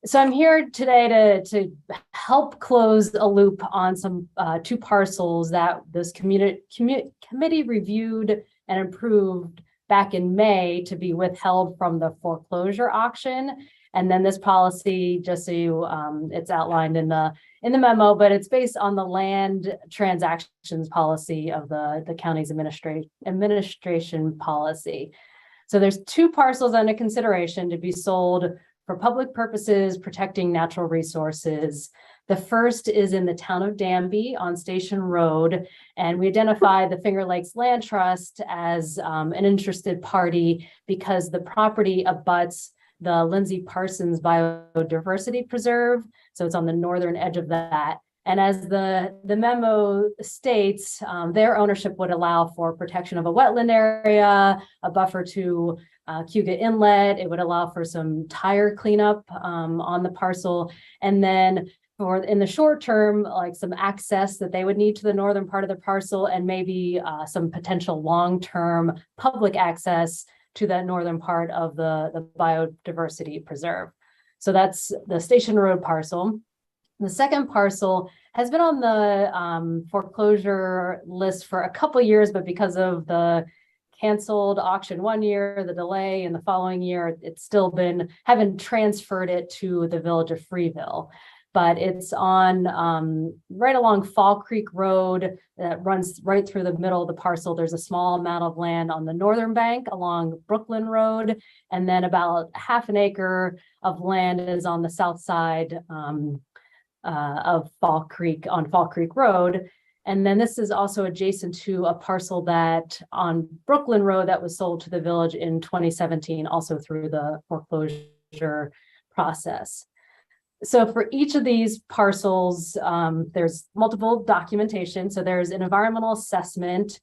So I'm here today to help close a loop on some 2 parcels that this committee reviewed and approved back in May to be withheld from the foreclosure auction. And then this policy, just so you, it's outlined in the memo, but it's based on the land transactions policy of the county's administration policy. So there's 2 parcels under consideration to be sold for public purposes, protecting natural resources. The first is in the town of Danby on Station Road, and we identified the Finger Lakes Land Trust as an interested party because the property abuts the Lindsay Parsons Biodiversity Preserve. So it's on the northern edge of that. And as the memo states, their ownership would allow for protection of a wetland area, a buffer to Cuga Inlet. It would allow for some tire cleanup on the parcel. And then in the short term, like some access that they would need to the northern part of the parcel and maybe some potential long-term public access to that northern part of the biodiversity preserve. So that's the Station Road parcel. The second parcel has been on the foreclosure list for a couple of years, but because of the canceled auction one year, the delay, and the following year, it's still haven't transferred it to the village of Freeville. But it's on right along Fall Creek Road that runs right through the middle of the parcel. There's a small amount of land on the northern bank along Brooklyn Road, and then about half an acre of land is on the south side of Fall Creek on Fall Creek Road. And then this is also adjacent to a parcel that on Brooklyn Road that was sold to the village in 2017, also through the foreclosure process. So for each of these parcels, there's multiple documentation. So there's an environmental assessment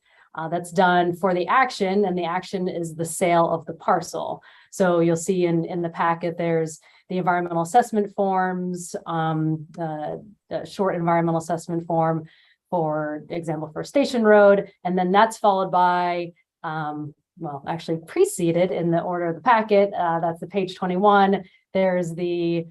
that's done for the action, and the action is the sale of the parcel. So you'll see in the packet, there's the environmental assessment forms, the short environmental assessment form, for example, for Station Road, and then that's followed by, well, actually preceded in the order of the packet, that's the page 21. There's the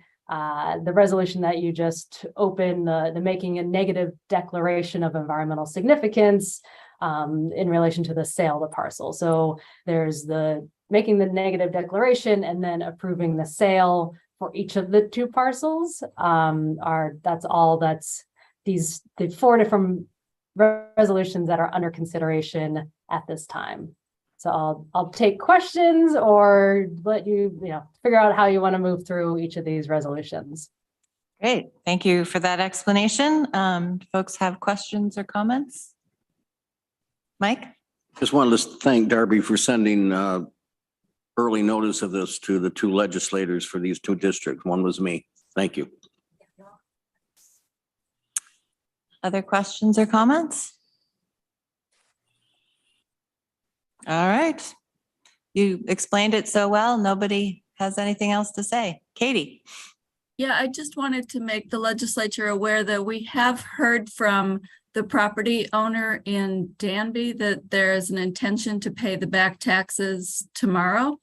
resolution that you just opened, the making a negative declaration of environmental significance in relation to the sale of the parcel. So there's the making the negative declaration and then approving the sale for each of the 2 parcels. That's the 4 different resolutions that are under consideration at this time. So I'll take questions or let you figure out how you want to move through each of these resolutions. Great. Thank you for that explanation. Folks have questions or comments? Mike? Just wanted to thank Darby for sending early notice of this to the 2 legislators for these 2 districts. One was me. Thank you. Other questions or comments? All right. You explained it so well. Nobody has anything else to say. Katie? Yeah, I just wanted to make the legislature aware that we have heard from the property owner in Danby that there is an intention to pay the back taxes tomorrow.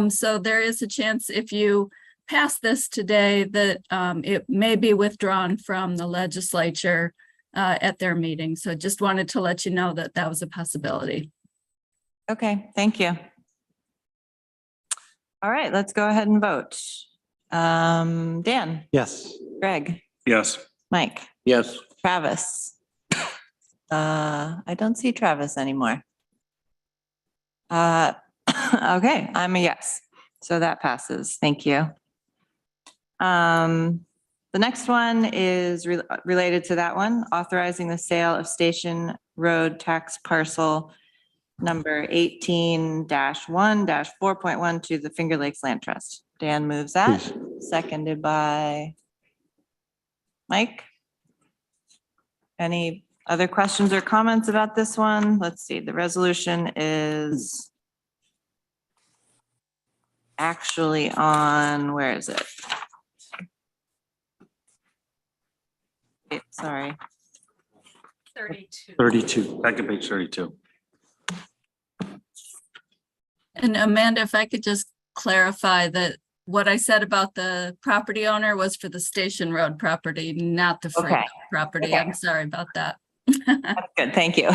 So there is a chance if you pass this today that it may be withdrawn from the legislature at their meeting. So just wanted to let you know that that was a possibility. Okay, thank you. All right, let's go ahead and vote. Dan, Yes. Greg, Yes. Mike, Yes. Travis. I don't see Travis anymore. Okay, I'm a yes. So that passes. Thank you. The next one is related to that one, authorizing the sale of Station Road tax parcel number 18-1-4.1 to the Finger Lakes Land Trust. Dan moves that, seconded by Mike. Any other questions or comments about this one? Let's see, the resolution is actually on, where is it? Sorry. 32. 32. Back to page 32. And Amanda, if I could just clarify that what I said about the property owner was for the Station Road property, not the free Okay. property. Okay. I'm sorry about that. That's good, thank you.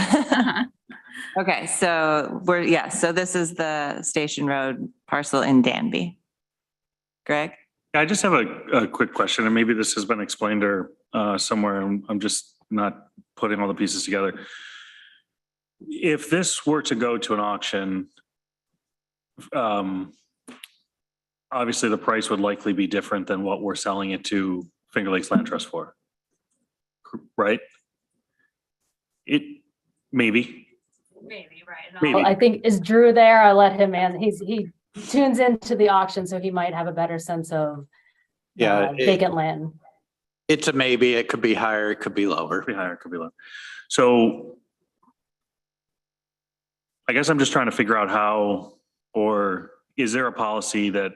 Okay, so so this is the Station Road parcel in Danby. Greg? I just have a quick question, and maybe this has been explained or somewhere. I'm just not putting all the pieces together. If this were to go to an auction, obviously the price would likely be different than what we're selling it to Finger Lakes Land Trust for, right? It maybe. Maybe, right. Maybe. I think, is Drew there? I let him in. He tunes into the auction, so he might have a better sense of Yeah, vacant land. it's a maybe. It could be higher, it could be lower. Could be higher, could be lower. So I guess I'm just trying to figure out how, or is there a policy that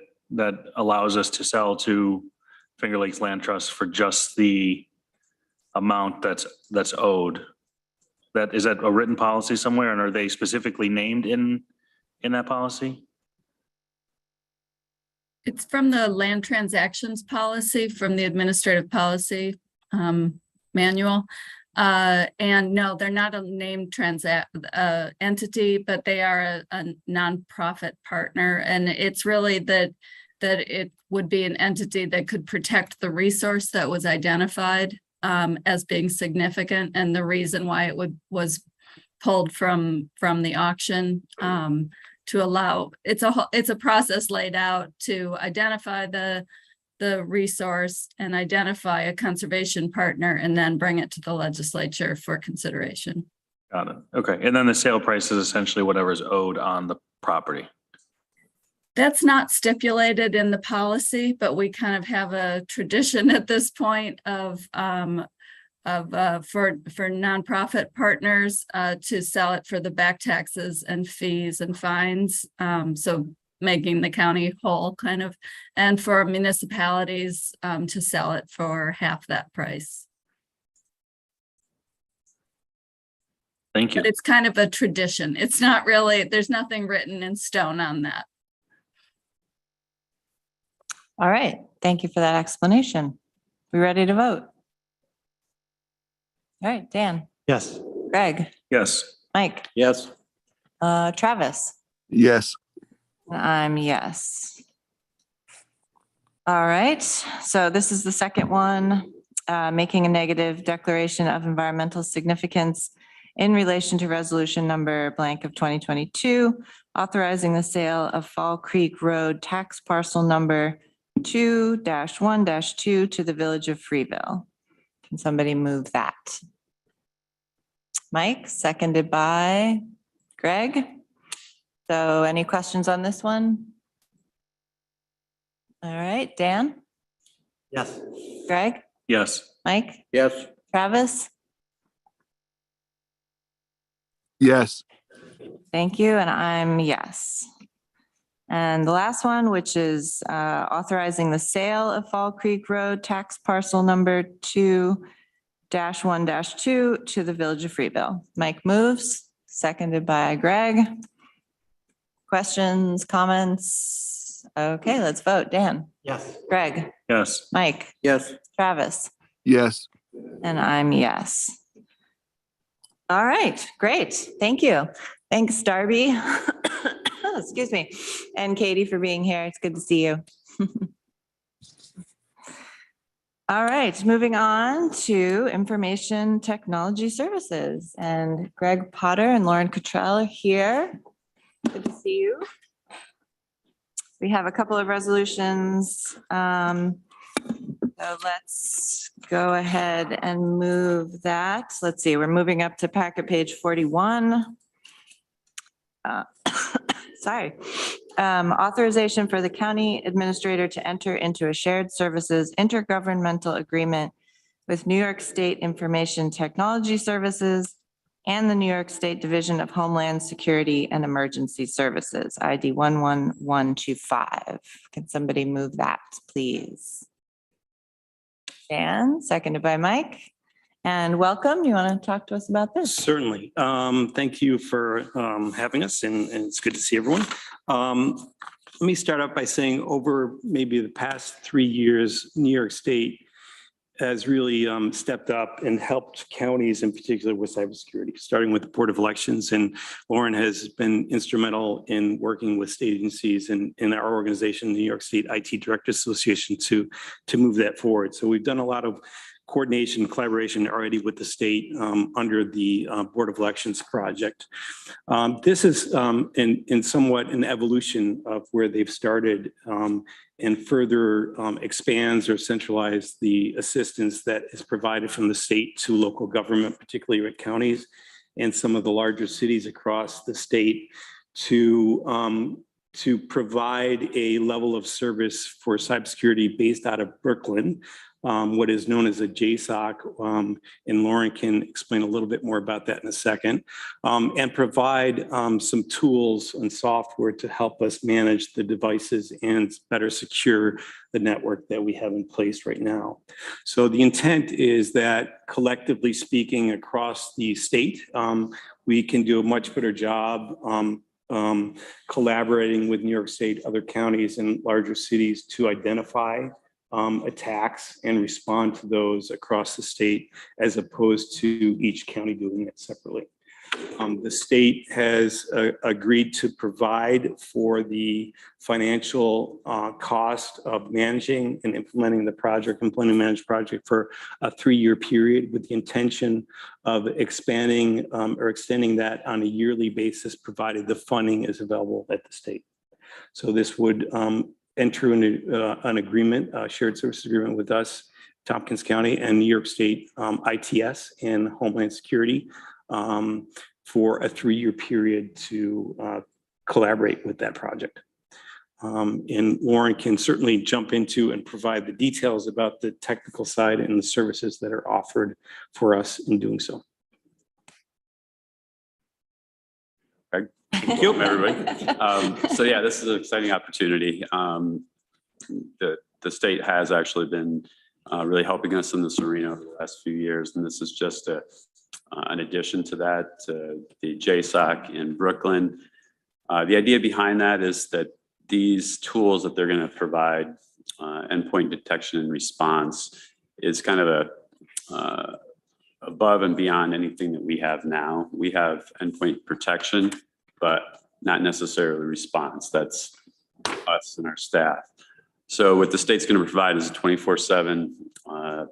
allows us to sell to Finger Lakes Land Trust for just the amount that's owed? Is that a written policy somewhere, and are they specifically named in that policy? It's from the land transactions policy, from the administrative policy manual. And no, they're not a named entity, but they are a nonprofit partner. And it's really that it would be an entity that could protect the resource that was identified as being significant, and the reason why it was pulled from the auction to allow, it's a process laid out to identify the resource and identify a conservation partner and then bring it to the legislature for consideration. Got it. Okay. And then the sale price is essentially whatever is owed on the property. That's not stipulated in the policy, but we kind of have a tradition at this point of for nonprofit partners to sell it for the back taxes and fees and fines. So making the county whole kind of, and for municipalities to sell it for half that price. Thank you. But it's kind of a tradition. It's not really, there's nothing written in stone on that. All right, thank you for that explanation. We ready to vote? All right, Dan, Yes. Greg, Yes. Mike, Yes. Travis. Yes. I'm yes. All right, so this is the second one, making a negative declaration of environmental significance in relation to resolution number blank of 2022, authorizing the sale of Fall Creek Road tax parcel number 2-1-2 to the Village of Freeville. Can somebody move that? Mike, seconded by Greg. So any questions on this one? All right, Dan, Yes. Greg, Yes. Mike, Yes. Travis, Yes. thank you, and I'm yes. And the last one, which is authorizing the sale of Fall Creek Road tax parcel number 2 -1-2 to the Village of Freeville. Mike moves, seconded by Greg. Questions, comments? Okay, let's vote. Dan, Yes. Greg, Yes. Mike, Yes. Travis, Yes. and I'm yes. All right, great. Thank you. Thanks, Darby. Excuse me. And Katie for being here. It's good to see you. All right, moving on to Information Technology Services. And Greg Potter and Lauren Cottrell are here. Good to see you. We have a couple of resolutions. So let's go ahead and move that. Let's see, we're moving up to packet page 41. Sorry. Authorization for the county administrator to enter into a shared services intergovernmental agreement with New York State Information Technology Services and the New York State Division of Homeland Security and Emergency Services, ID 11125. Can somebody move that, please? Dan, seconded by Mike. And welcome. You want to talk to us about this? Certainly. Thank you for having us, and it's good to see everyone. Let me start out by saying over maybe the past 3 years, New York State has really stepped up and helped counties in particular with cybersecurity, starting with the Board of Elections. And Lauren has been instrumental in working with state agencies and in our organization, the New York State IT Directors Association, to move that forward. So we've done a lot of coordination, collaboration already with the state under the Board of Elections project. This is in somewhat an evolution of where they've started and further expands or centralize the assistance that is provided from the state to local government, particularly with counties and some of the larger cities across the state to provide a level of service for cybersecurity based out of Brooklyn, what is known as a JSOC, and Lauren can explain a little bit more about that in a second, and provide some tools and software to help us manage the devices and better secure the network that we have in place right now. So the intent is that collectively speaking across the state, we can do a much better job collaborating with New York State, other counties and larger cities to identify attacks and respond to those across the state as opposed to each county doing it separately. The state has agreed to provide for the financial cost of managing and implementing the project, implementing managed project for a 3-year period with the intention of expanding or extending that on a yearly basis, provided the funding is available at the state. So this would enter into an agreement, a shared services agreement with us, Tompkins County and New York State ITS and Homeland Security for a 3-year period to collaborate with that project. And Lauren can certainly jump into and provide the details about the technical side and the services that are offered for us in doing so. Thank you, everybody. So yeah, this is an exciting opportunity. The state has actually been really helping us in this arena over the last few years, and this is just an addition to that, the JSOC in Brooklyn. The idea behind that is that these tools that they're going to provide, endpoint detection and response, is kind of above and beyond anything that we have now. We have endpoint protection, but not necessarily response. That's us and our staff. So what the state's going to provide is a 24/7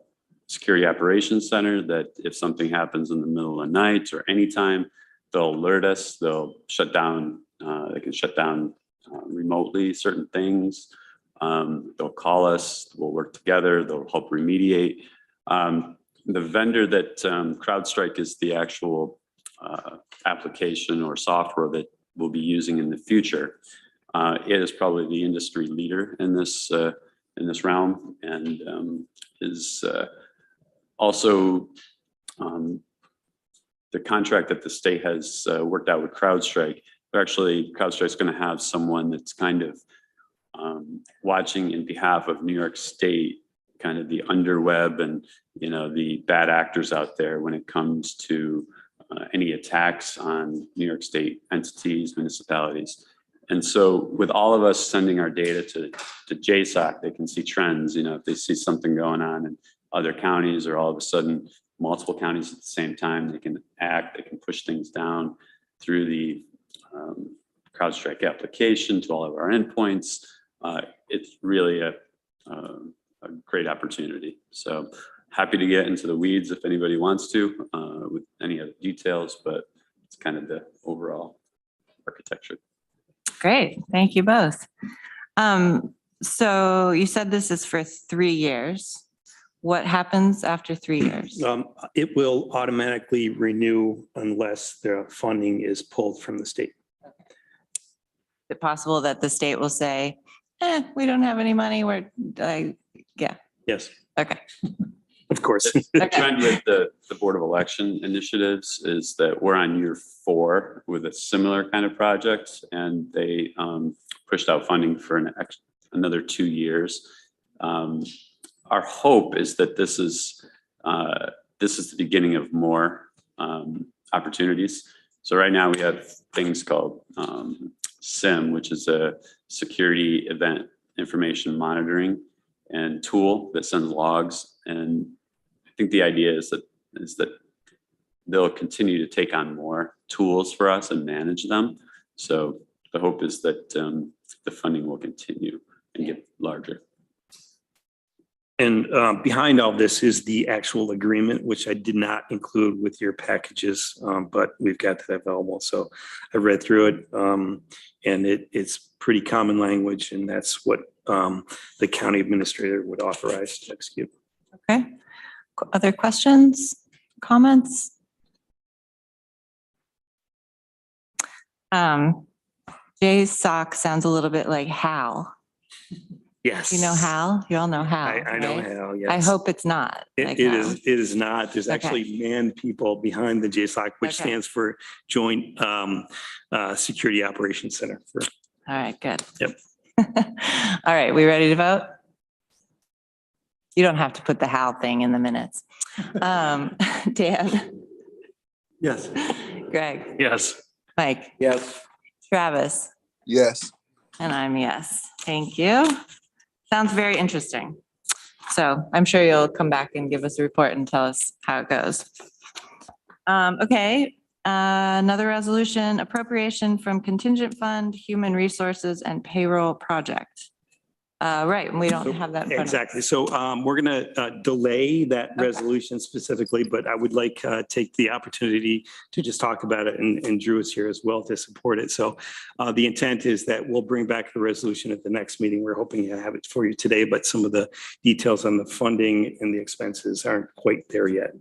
security operations center that if something happens in the middle of the night or anytime, they'll alert us, they'll shut down, they can shut down remotely certain things. They'll call us, we'll work together, they'll help remediate. The vendor that CrowdStrike is the actual application or software that we'll be using in the future. It is probably the industry leader in this realm, and is also the contract that the state has worked out with CrowdStrike. Actually, CrowdStrike's going to have someone that's kind of watching in behalf of New York State kind of the underweb and, you know, the bad actors out there when it comes to any attacks on New York State entities, municipalities. And so with all of us sending our data to JSOC, they can see trends. You know, if they see something going on in other counties, or all of a sudden multiple counties at the same time, they can act, they can push things down through the CrowdStrike application to all of our endpoints. It's really a great opportunity. So happy to get into the weeds if anybody wants to with any other details, but it's kind of the overall architecture. Great, thank you both. So you said this is for 3 years. What happens after 3 years? It will automatically renew unless the funding is pulled from the state. Is it possible that the state will say, we don't have any money, yeah, Yes, okay. of course. The trend with the Board of Election initiatives is that we're on year 4 with a similar kind of project, and they pushed out funding for another 2 years. Our hope is that this is the beginning of more opportunities. So right now we have things called SIM, which is a security event information monitoring and tool that sends logs. And I think the idea is that they'll continue to take on more tools for us and manage them. So the hope is that the funding will continue and get larger. And behind all this is the actual agreement, which I did not include with your packages, but we've got that available. So I read through it, and it's pretty common language, and that's what the county administrator would authorize to execute. Okay. Other questions, comments? JSOC sounds a little bit like Hal. Yes. You know Hal? You all know Hal. I know right? Hal, yes. I hope it's not. like It Hal. is not. There's Okay. actually manned people behind the JSOC, which Okay. stands for Joint Security Operations Center. All right, good. Yep. All right, we ready to vote? You don't have to put the Hal thing in the minutes. Dan, Yes. Greg, Yes. Mike, Yes. Travis, Yes. and I'm yes. Thank you. Sounds very interesting. So I'm sure you'll come back and give us a report and tell us how it goes. Okay, another resolution, appropriation from contingent fund, human resources and payroll project. Right, and we don't have that in front of us. Exactly. So we're going to delay that resolution specifically, but I would like take the opportunity to just talk about it, and Drew is here as well to support it. So the intent is that we'll bring back the resolution at the next meeting. We're hoping to have it for you today, but some of the details on the funding and the expenses aren't quite there yet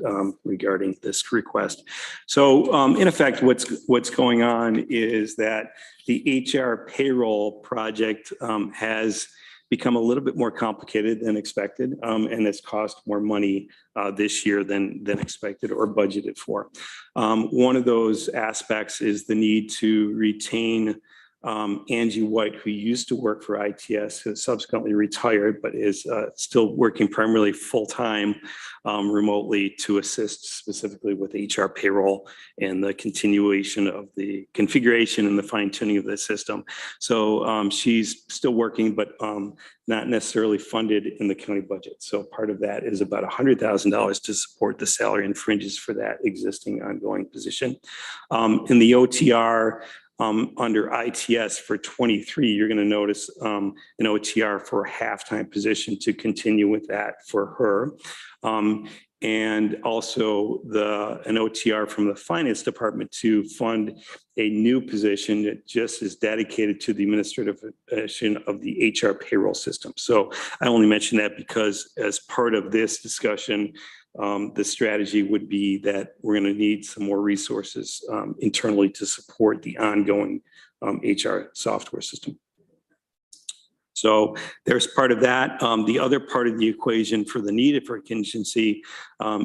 regarding this request. So in effect, what's going on is that the HR payroll project has become a little bit more complicated than expected, and it's cost more money this year than expected or budgeted for. One of those aspects is the need to retain Angie White, who used to work for ITS, who subsequently retired, but is still working primarily full-time remotely to assist specifically with HR payroll and the continuation of the configuration and the fine-tuning of the system. So she's still working, but not necessarily funded in the county budget. So part of that is about $100,000 to support the salary and fringes for that existing ongoing position. In the OTR, under ITS for 23, you're going to notice an OTR for a halftime position to continue with that for her. And also an OTR from the finance department to fund a new position that just is dedicated to the administrative position of the HR payroll system. So I only mention that because as part of this discussion, the strategy would be that we're going to need some more resources internally to support the ongoing HR software system. So there's part of that. The other part of the equation for the needed for contingency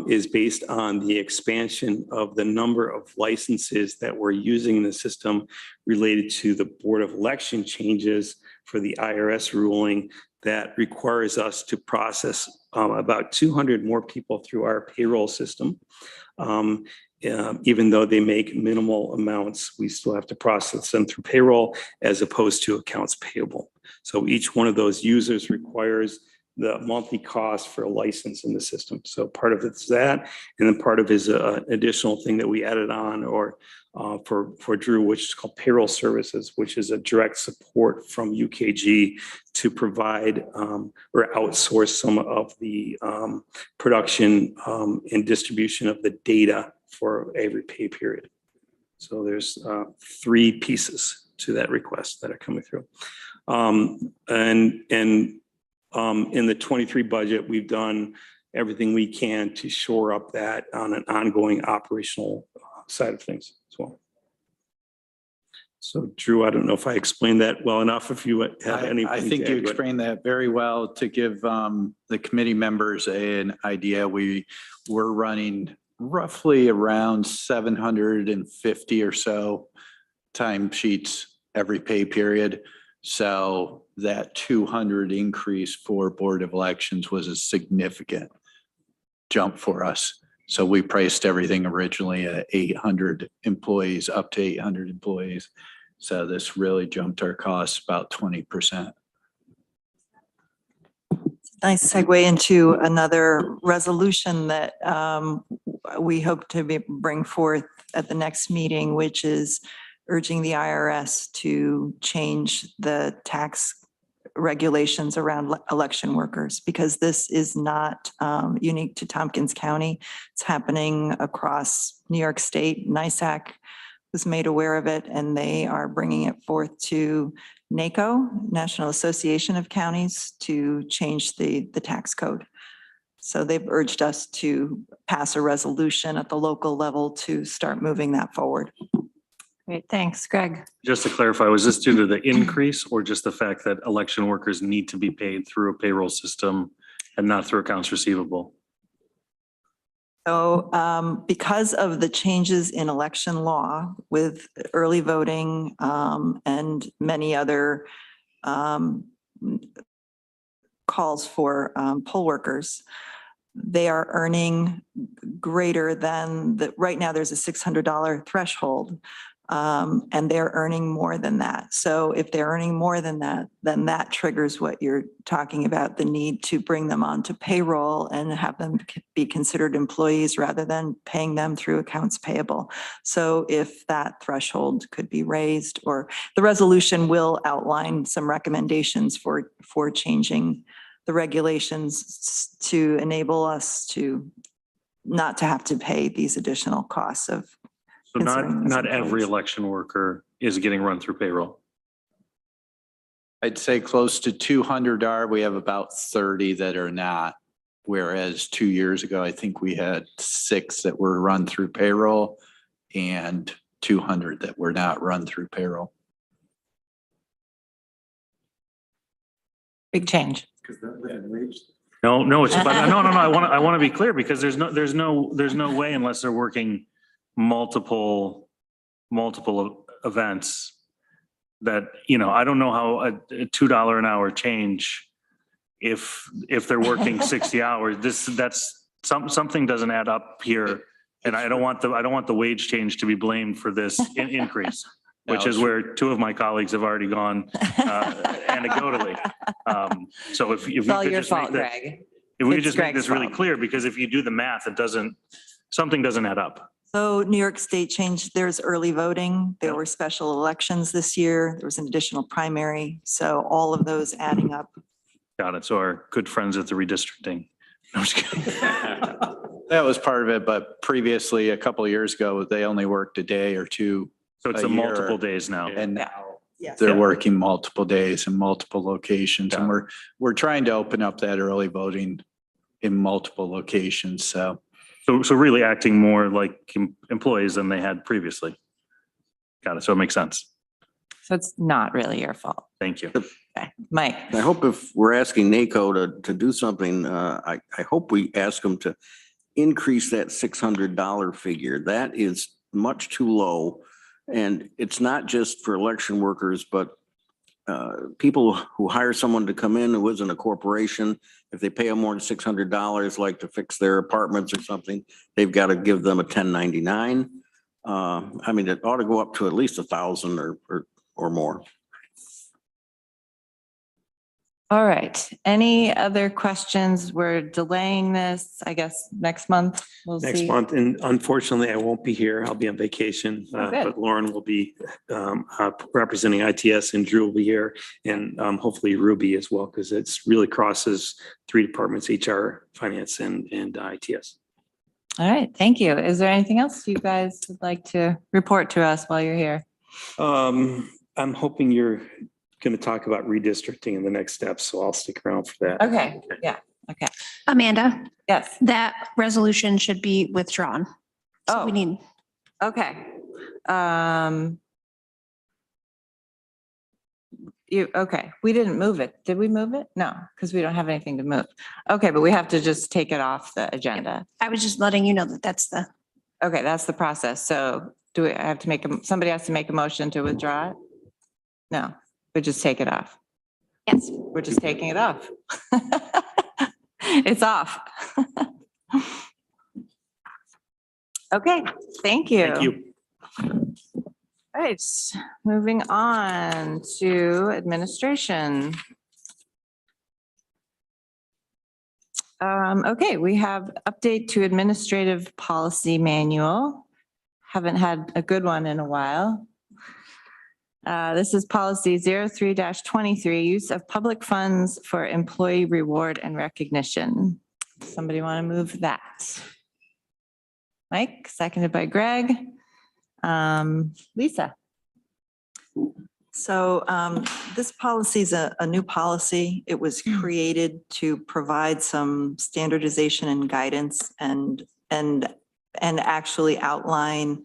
is based on the expansion of the number of licenses that we're using in the system related to the Board of Election changes for the IRS ruling that requires us to process about 200 more people through our payroll system. Even though they make minimal amounts, we still have to process them through payroll as opposed to accounts payable. So each one of those users requires the monthly cost for a license in the system. So part of it's that, and then part of it is an additional thing that we added on or for Drew, which is called payroll services, which is a direct support from UKG to provide or outsource some of the production and distribution of the data for every pay period. So there's 3 pieces to that request that are coming through. In the 23 budget, we've done everything we can to shore up that on an ongoing operational side of things as well. So Drew, I don't know if I explained that well enough. If you have any, I think you explained that very well. To give the committee members an idea, we're running roughly around 750 or so timesheets every pay period. So that 200 increase for Board of Elections was a significant jump for us. So we priced everything originally at 800 employees, up to 800 employees. So this really jumped our costs about 20%. Nice segue into another resolution that we hope to bring forth at the next meeting, which is urging the IRS to change the tax regulations around election workers, because this is not unique to Tompkins County. It's happening across New York State. NISAC was made aware of it, and they are bringing it forth to NACO, National Association of Counties, to change the tax code. So they've urged us to pass a resolution at the local level to start moving that forward. Great, thanks. Greg? Just to clarify, was this due to the increase or just the fact that election workers need to be paid through a payroll system and not through accounts receivable? So because of the changes in election law with early voting and many other calls for poll workers, they are earning greater than right now there's a $600 threshold. And they're earning more than that. So if they're earning more than that, then that triggers what you're talking about, the need to bring them onto payroll and have them be considered employees rather than paying them through accounts payable. So if that threshold could be raised, or the resolution will outline some recommendations for changing the regulations to enable us to not to have to pay these additional costs of. So considering not those every employees. election worker is getting run through payroll. I'd say close to 200 are. We have about 30 that are not. Whereas 2 years ago, I think we had 6 that were run through payroll and 200 that were not run through payroll. Big change. No, it's about, no. I want to be clear, because there's no way, unless they're working multiple events, that, I don't know how a $2 an hour change, if they're working 60 hours, something doesn't add up here. And I don't want the wage change to be blamed for this increase, which is where 2 of my colleagues have already gone anecdotally. So if you It's all could your just make fault, that, Greg. if we could It's just make Greg's this really fault. clear, because if you do the math, something doesn't add up. So New York State changed, there's early voting, there were special elections this year, there was an additional primary. So all of those adding up. Got it. So our good friends at the redistricting. No, I'm just kidding. That was part of it, but previously, a couple of years ago, they only worked a day or 2. So it's A a year. multiple days now. And now Yes. they're working multiple days in multiple locations. And Yeah. we're trying to open up that early voting in multiple locations. So So really acting more like employees than they had previously. Got it. So it makes sense. So it's not really your fault. Thank you. Okay, Mike? I hope if we're asking NACO to do something, I hope we ask them to increase that $600 figure. That is much too low. And it's not just for election workers, but people who hire someone to come in who isn't a corporation, if they pay them more than $600, like to fix their apartments or something, they've got to give them a 1099. I mean, it ought to go up to at least 1,000 or more. All right. Any other questions? We're delaying this, I guess, next month. We'll Next see. month. And unfortunately, I won't be here. I'll be on vacation. Oh, good. But Lauren will be representing ITS and Drew will be here and hopefully Ruby as well, because it's really crosses 3 departments, HR, finance and ITS. All right. Thank you. Is there anything else you guys would like to report to us while you're here? I'm hoping you're going to talk about redistricting in the next step, so I'll stick around for that. Okay. Yeah. Okay. Amanda, Yes. that resolution should be withdrawn. So Oh. we need, Okay. Okay, we didn't move it. Did we move it? No, because we don't have anything to move. Okay, but we have to just take it off the agenda. I was just letting you know that that's the, Okay, that's the process. So do I have to make, somebody has to make a motion to withdraw it? No, we just take it off. yes. We're just taking it off. It's off. Okay, thank you. Thank you. All right, moving on to administration. Okay, we have update to administrative policy manual. Haven't had a good one in a while. This is policy 03-23, use of public funds for employee reward and recognition. Somebody want to move that? Mike, seconded by Greg. Lisa. So this policy is a new policy. It was created to provide some standardization and guidance and actually outline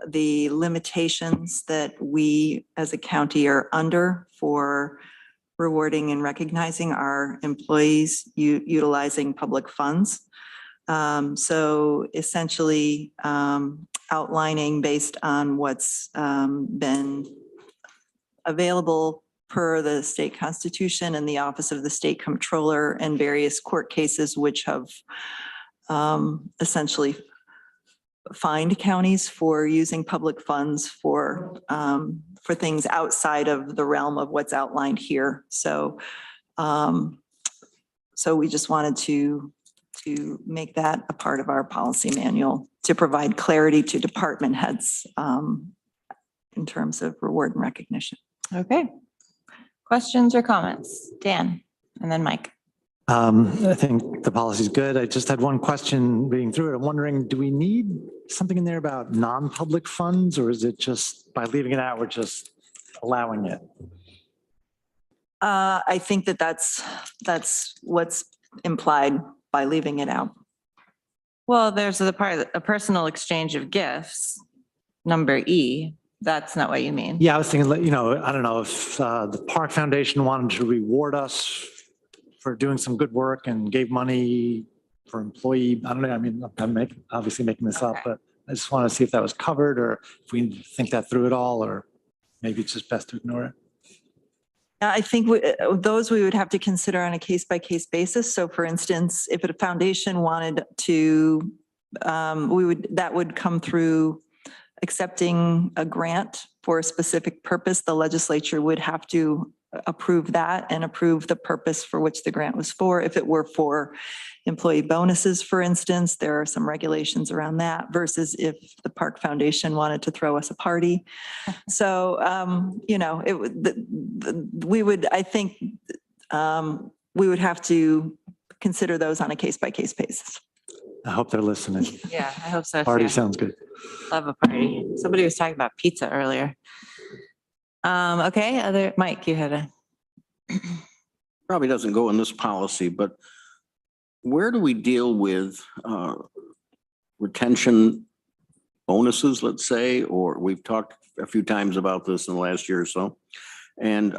the limitations that we as a county are under for rewarding and recognizing our employees utilizing public funds. So essentially outlining based on what's been available per the state constitution and the Office of the State Comptroller and various court cases which have essentially fined counties for using public funds for things outside of the realm of what's outlined here. So we just wanted to make that a part of our policy manual to provide clarity to department heads in terms of reward and recognition. Okay. Questions or comments? Dan, and then Mike. I think the policy is good. I just had one question reading through it. I'm wondering, do we need something in there about non-public funds, or is it just by leaving it out, we're just allowing it? I think that's what's implied by leaving it out. Well, there's the part, a personal exchange of gifts, number E. That's not what you mean. Yeah, I was thinking, I don't know if the Park Foundation wanted to reward us for doing some good work and gave money for employee, I don't know, I mean, I'm obviously making this up, but I just want to see if that was covered or if we think that through at all, or maybe it's just best to ignore it. I think those we would have to consider on a case-by-case basis. So for instance, if a foundation wanted to, that would come through accepting a grant for a specific purpose. The legislature would have to approve that and approve the purpose for which the grant was for. If it were for employee bonuses, for instance, there are some regulations around that versus if the Park Foundation wanted to throw us a party. So, we would have to consider those on a case-by-case basis. I hope they're listening. Yeah, I hope so. Party too. sounds good. Love a party. Somebody was talking about pizza earlier. Okay, Mike, you had a. Probably doesn't go in this policy, but where do we deal with retention bonuses, let's say, or we've talked a few times about this in the last year or so, and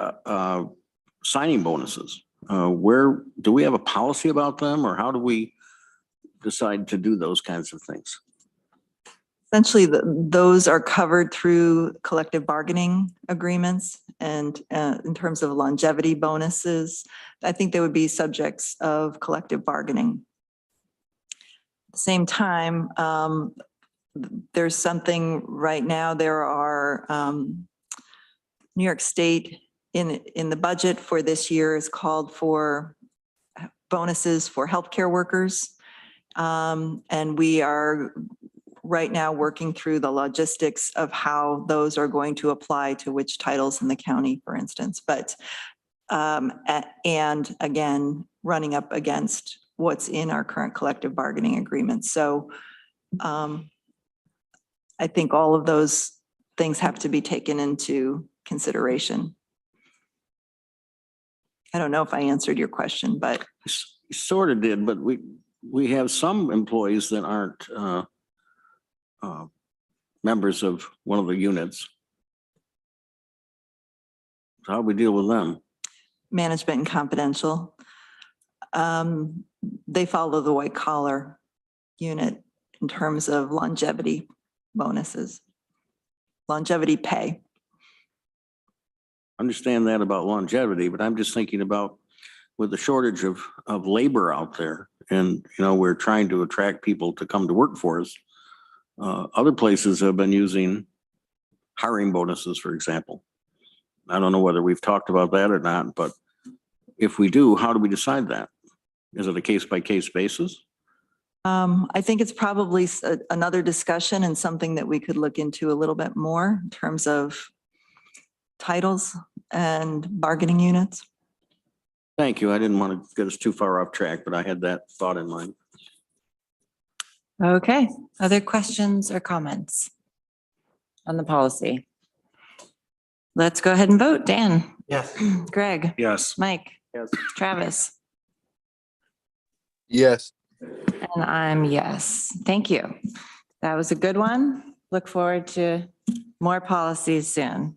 signing bonuses? Where do we have a policy about them, or how do we decide to do those kinds of things? Essentially, those are covered through collective bargaining agreements and in terms of longevity bonuses, I think they would be subjects of collective bargaining. At the same time, there's something right now, there are New York State in the budget for this year is called for bonuses for healthcare workers. And we are right now working through the logistics of how those are going to apply to which titles in the county, for instance. But, and again, running up against what's in our current collective bargaining agreement. So I think all of those things have to be taken into consideration. I don't know if I answered your question, but. Sort of did, but we have some employees that aren't members of one of the units. How do we deal with them? Management and confidential. They follow the white collar unit in terms of longevity bonuses, longevity pay. Understand that about longevity, but I'm just thinking about with the shortage of labor out there, and we're trying to attract people to come to work for us. Other places have been using hiring bonuses, for example. I don't know whether we've talked about that or not, but if we do, how do we decide that? Is it a case-by-case basis? I think it's probably another discussion and something that we could look into a little bit more in terms of titles and bargaining units. Thank you. I didn't want to get us too far off track, but I had that thought in mind. Okay, other questions or comments on the policy? Let's go ahead and vote. Dan? Yes. Greg? Yes. Mike? Yes. Travis? Yes. And I'm yes. Thank you. That was a good one. Look forward to more policies soon.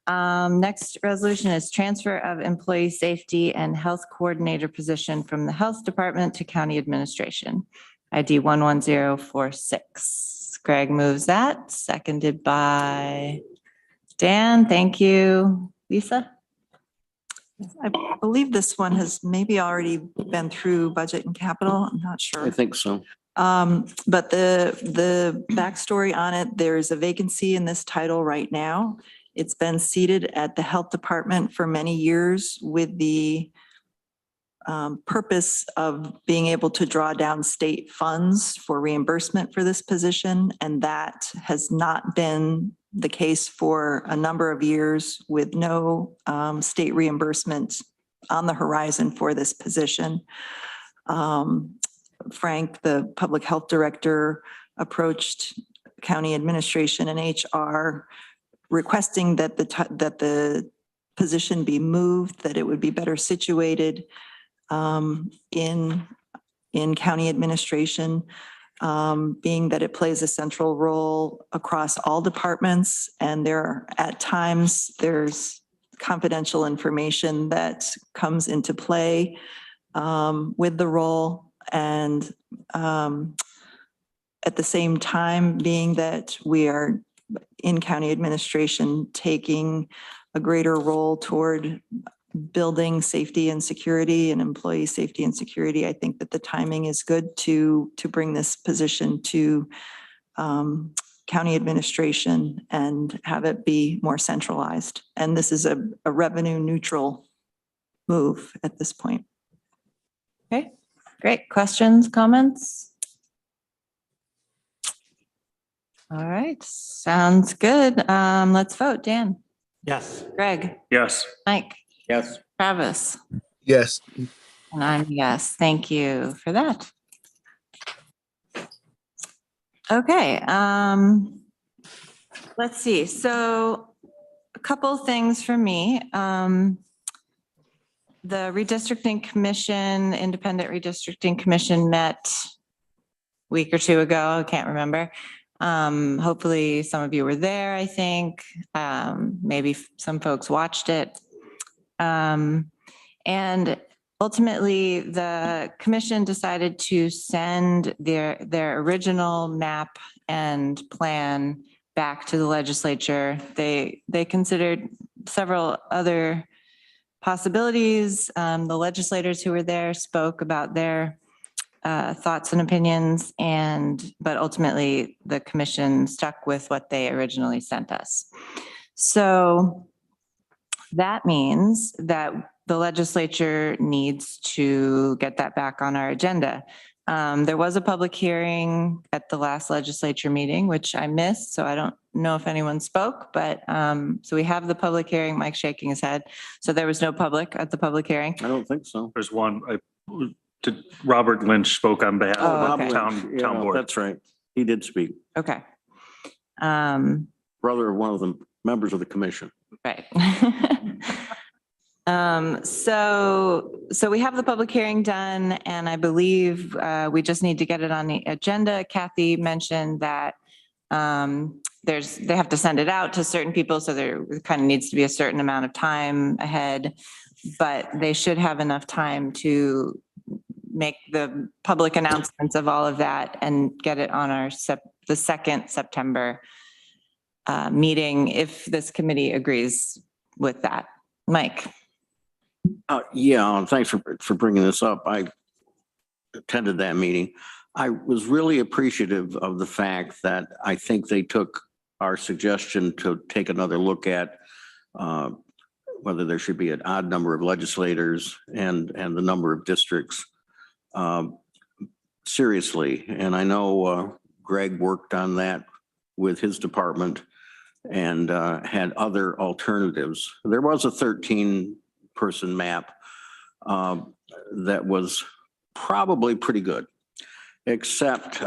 Next resolution is transfer of employee safety and health coordinator position from the health department to county administration. ID 11046. Greg moves that, seconded by Dan. Thank you. Lisa? I believe this one has maybe already been through budget and capital. I'm not sure. I think so. But the backstory on it, there's a vacancy in this title right now. It's been seated at the health department for many years with the purpose of being able to draw down state funds for reimbursement for this position. And that has not been the case for a number of years with no state reimbursement on the horizon for this position. Frank, the public health director, approached county administration and HR requesting that the position be moved, that it would be better situated in county administration, being that it plays a central role across all departments. And at times there's confidential information that comes into play with the role. And at the same time, being that we are in county administration taking a greater role toward building safety and security and employee safety and security, I think that the timing is good to bring this position to county administration and have it be more centralized. And this is a revenue neutral move at this point. Okay, great. Questions, comments? All right, sounds good. Let's vote. Dan? Yes. Greg? Yes. Mike? Yes. Travis? Yes. And I'm yes. Thank you for that. Okay, let's see. So a couple things for me. The redistricting commission, independent redistricting commission met a week or two ago. I can't remember. Hopefully some of you were there, I think. Maybe some folks watched it. And ultimately, the commission decided to send their original map and plan back to the legislature. They considered several other possibilities. The legislators who were there spoke about their thoughts and opinions, but ultimately the commission stuck with what they originally sent us. So that means that the legislature needs to get that back on our agenda. There was a public hearing at the last legislature meeting, which I missed, so I don't know if anyone spoke, but so we have the public hearing, Mike's shaking his head. So there was no public at the public hearing. I don't think so. There's one, Robert Lynch spoke on behalf Oh, of okay. the town Yeah, board. that's right. He did speak. Okay. Brother of one of the members of the commission. Right. So we have the public hearing done, and I believe we just need to get it on the agenda. Kathy mentioned that they have to send it out to certain people, so there kind of needs to be a certain amount of time ahead, but they should have enough time to make the public announcements of all of that and get it on our the 2nd September meeting, if this committee agrees with that. Mike. Yeah, thanks for bringing this up. I attended that meeting. I was really appreciative of the fact that I think they took our suggestion to take another look at whether there should be an odd number of legislators and the number of districts seriously. And I know Greg worked on that with his department and had other alternatives. There was a 13-person map that was probably pretty good, except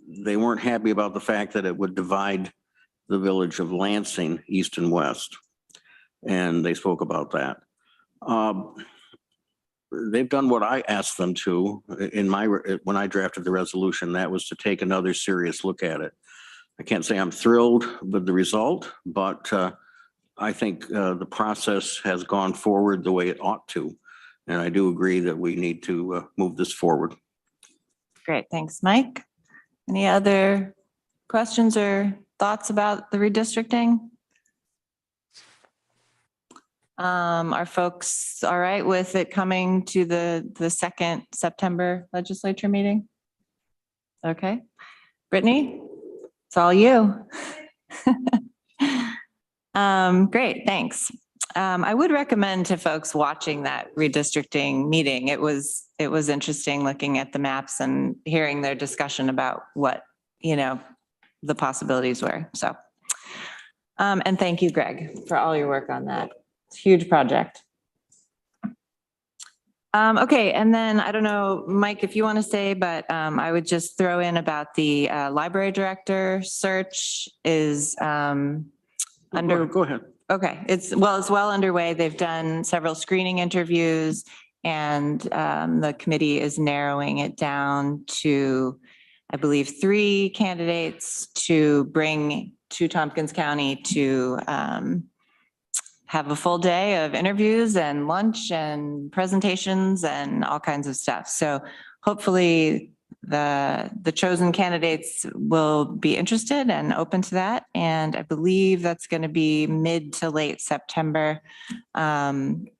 they weren't happy about the fact that it would divide the village of Lansing east and west. And they spoke about that. They've done what I asked them to when I drafted the resolution. That was to take another serious look at it. I can't say I'm thrilled with the result, but I think the process has gone forward the way it ought to. And I do agree that we need to move this forward. Great, thanks, Mike. Any other questions or thoughts about the redistricting? Are folks all right with it coming to the 2nd September legislature meeting? Okay. Brittany, it's all you. Great, thanks. I would recommend to folks watching that redistricting meeting. It was interesting looking at the maps and hearing their discussion about what, the possibilities were. So, and thank you, Greg, for all your work on that. It's a huge project. Okay, and then I don't know, Mike, if you want to say, but I would just throw in about the library director search is under. Go ahead. Okay, it's well underway. They've done several screening interviews, and the committee is narrowing it down to, I believe, 3 candidates to bring to Tompkins County to have a full day of interviews and lunch and presentations and all kinds of stuff. So hopefully the chosen candidates will be interested and open to that. And I believe that's going to be mid to late September. And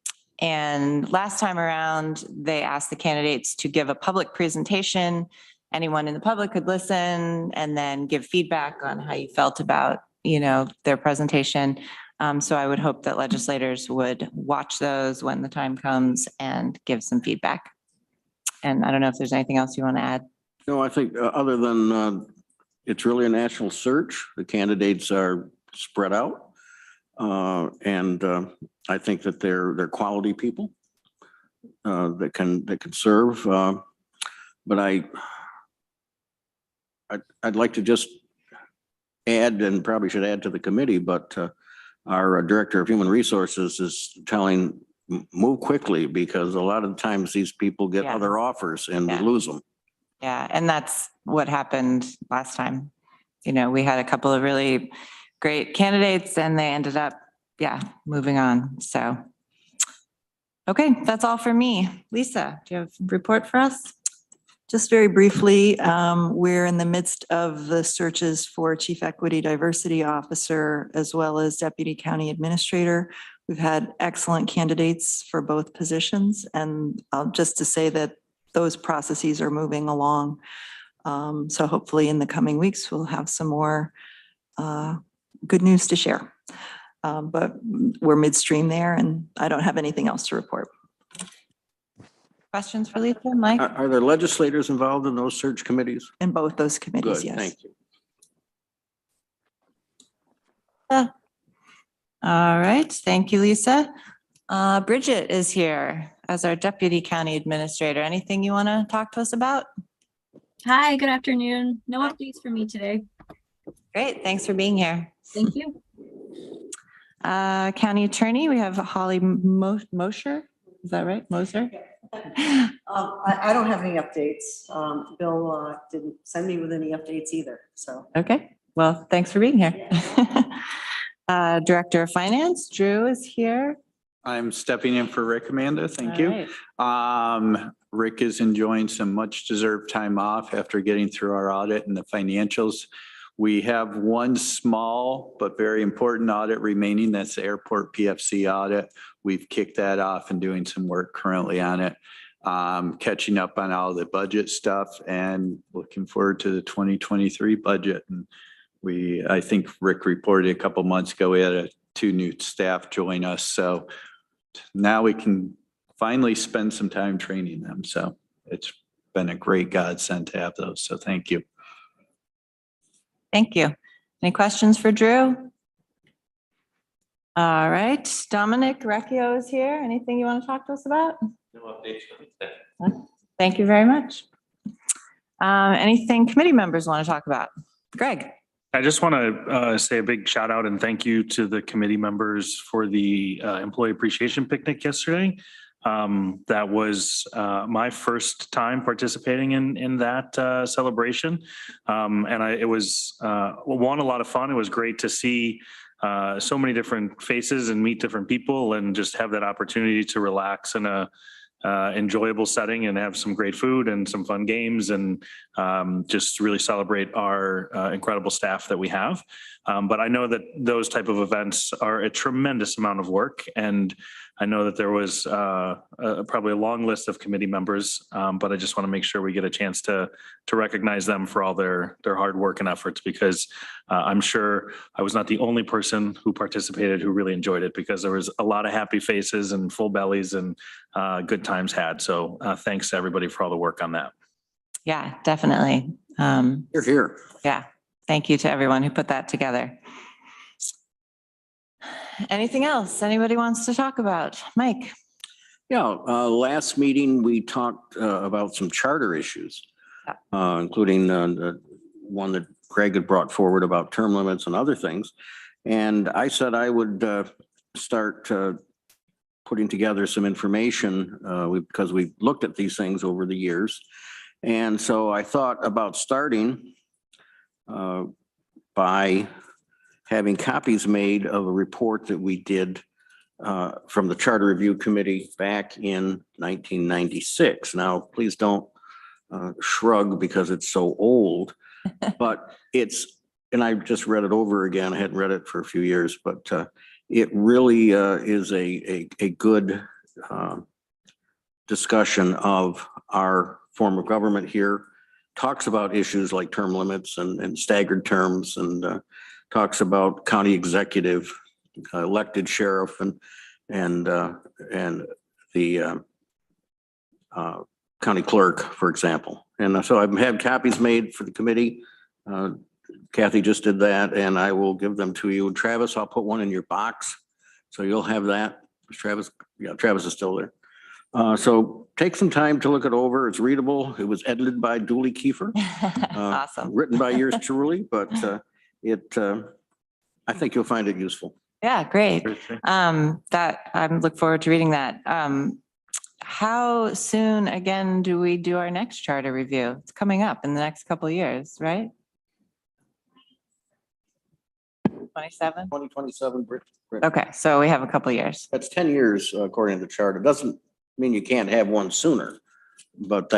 last time around, they asked the candidates to give a public presentation. Anyone in the public could listen and then give feedback on how you felt about, their presentation. So I would hope that legislators would watch those when the time comes and give some feedback. And I don't know if there's anything else you want to add. No, I think other than it's really a national search. The candidates are spread out. And I think that they're quality people that can serve. But I'd like to just add, and probably should add to the committee, but our Director of Human Resources is telling, move quickly, because a lot of times these people get Yeah. other offers and we Yeah. lose them. Yeah, and that's what happened last time. We had a couple of really great candidates and they ended up, moving on. So, Okay, that's all for me. Lisa, do you have a report for us? Just very briefly, we're in the midst of the searches for Chief Equity Diversity Officer as well as Deputy County Administrator. We've had excellent candidates for both positions, and just to say that those processes are moving along. So hopefully in the coming weeks, we'll have some more good news to share. But we're midstream there, and I don't have anything else to report. Questions for Lisa, Mike? Are there legislators involved in those search committees? In both those committees, Good, yes. thank you. All right, thank you, Lisa. Bridget is here as our Deputy County Administrator. Anything you want to talk to us about? Hi, good afternoon. No updates for me today. Great, thanks for being here. Thank you. County Attorney, we have Holly Mosher. Is that right? Moser? I don't have any updates. Bill didn't send me with any updates either, so. Okay, well, thanks for being here. Director of Finance, Drew is here. I'm stepping in for Rick, Amanda. Thank All you. right. Rick is enjoying some much deserved time off after getting through our audit and the financials. We have one small but very important audit remaining. That's the airport PFC audit. We've kicked that off and doing some work currently on it. Catching up on all the budget stuff and looking forward to the 2023 budget. And I think Rick reported a couple months ago, we had 2 new staff join us. So now we can finally spend some time training them. So it's been a great godsend to have those. So thank you. Thank you. Any questions for Drew? All right, Dominic Recchio is here. Anything you want to talk to us about? No updates. Thank you very much. Anything committee members want to talk about? Greg? I just want to say a big shout out and thank you to the committee members for the employee appreciation picnic yesterday. That was my first time participating in that celebration. And it was a lot of fun. It was great to see so many different faces and meet different people and just have that opportunity to relax in a enjoyable setting and have some great food and some fun games and just really celebrate our incredible staff that we have. But I know that those type of events are a tremendous amount of work. And I know that there was probably a long list of committee members, but I just want to make sure we get a chance to recognize them for all their hard work and efforts, because I'm sure I was not the only person who participated who really enjoyed it, because there was a lot of happy faces and full bellies and good times had. So thanks to everybody for all the work on that. Yeah, definitely. You're here. Yeah, thank you to everyone who put that together. Anything else anybody wants to talk about? Mike? Yeah, last meeting, we talked about some charter issues, including the one that Craig had brought forward about term limits and other things. And I said I would start putting together some information because we've looked at these things over the years. And so I thought about starting by having copies made of a report that we did from the Charter Review Committee back in 1996. Now, please don't shrug because it's so old, but and I just read it over again. I hadn't read it for a few years, but it really is a good discussion of our form of government here. Talks about issues like term limits and staggered terms, and talks about county executive, elected sheriff, and the county clerk, for example. And so I've had copies made for the committee. Kathy just did that, and I will give them to you. Travis, I'll put one in your box, so you'll have that. Travis, yeah, Travis is still there. So take some time to look it over. It's readable. It was edited by Dooley Kiefer. Awesome. Written by yours truly, but I think you'll find it useful. Yeah, great. I look forward to reading that. How soon again do we do our next charter review? It's coming up in the next couple of years, right? 2027? 2027. Okay, so we have a couple years. That's 10 years according to the chart. It doesn't mean you can't have one sooner, but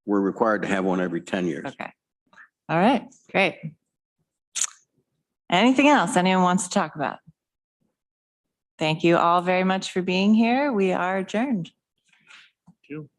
we're required to have one every 10 years. Okay. All right, great. Anything else anyone wants to talk about? Thank you all very much for being here. We are adjourned. Thank you.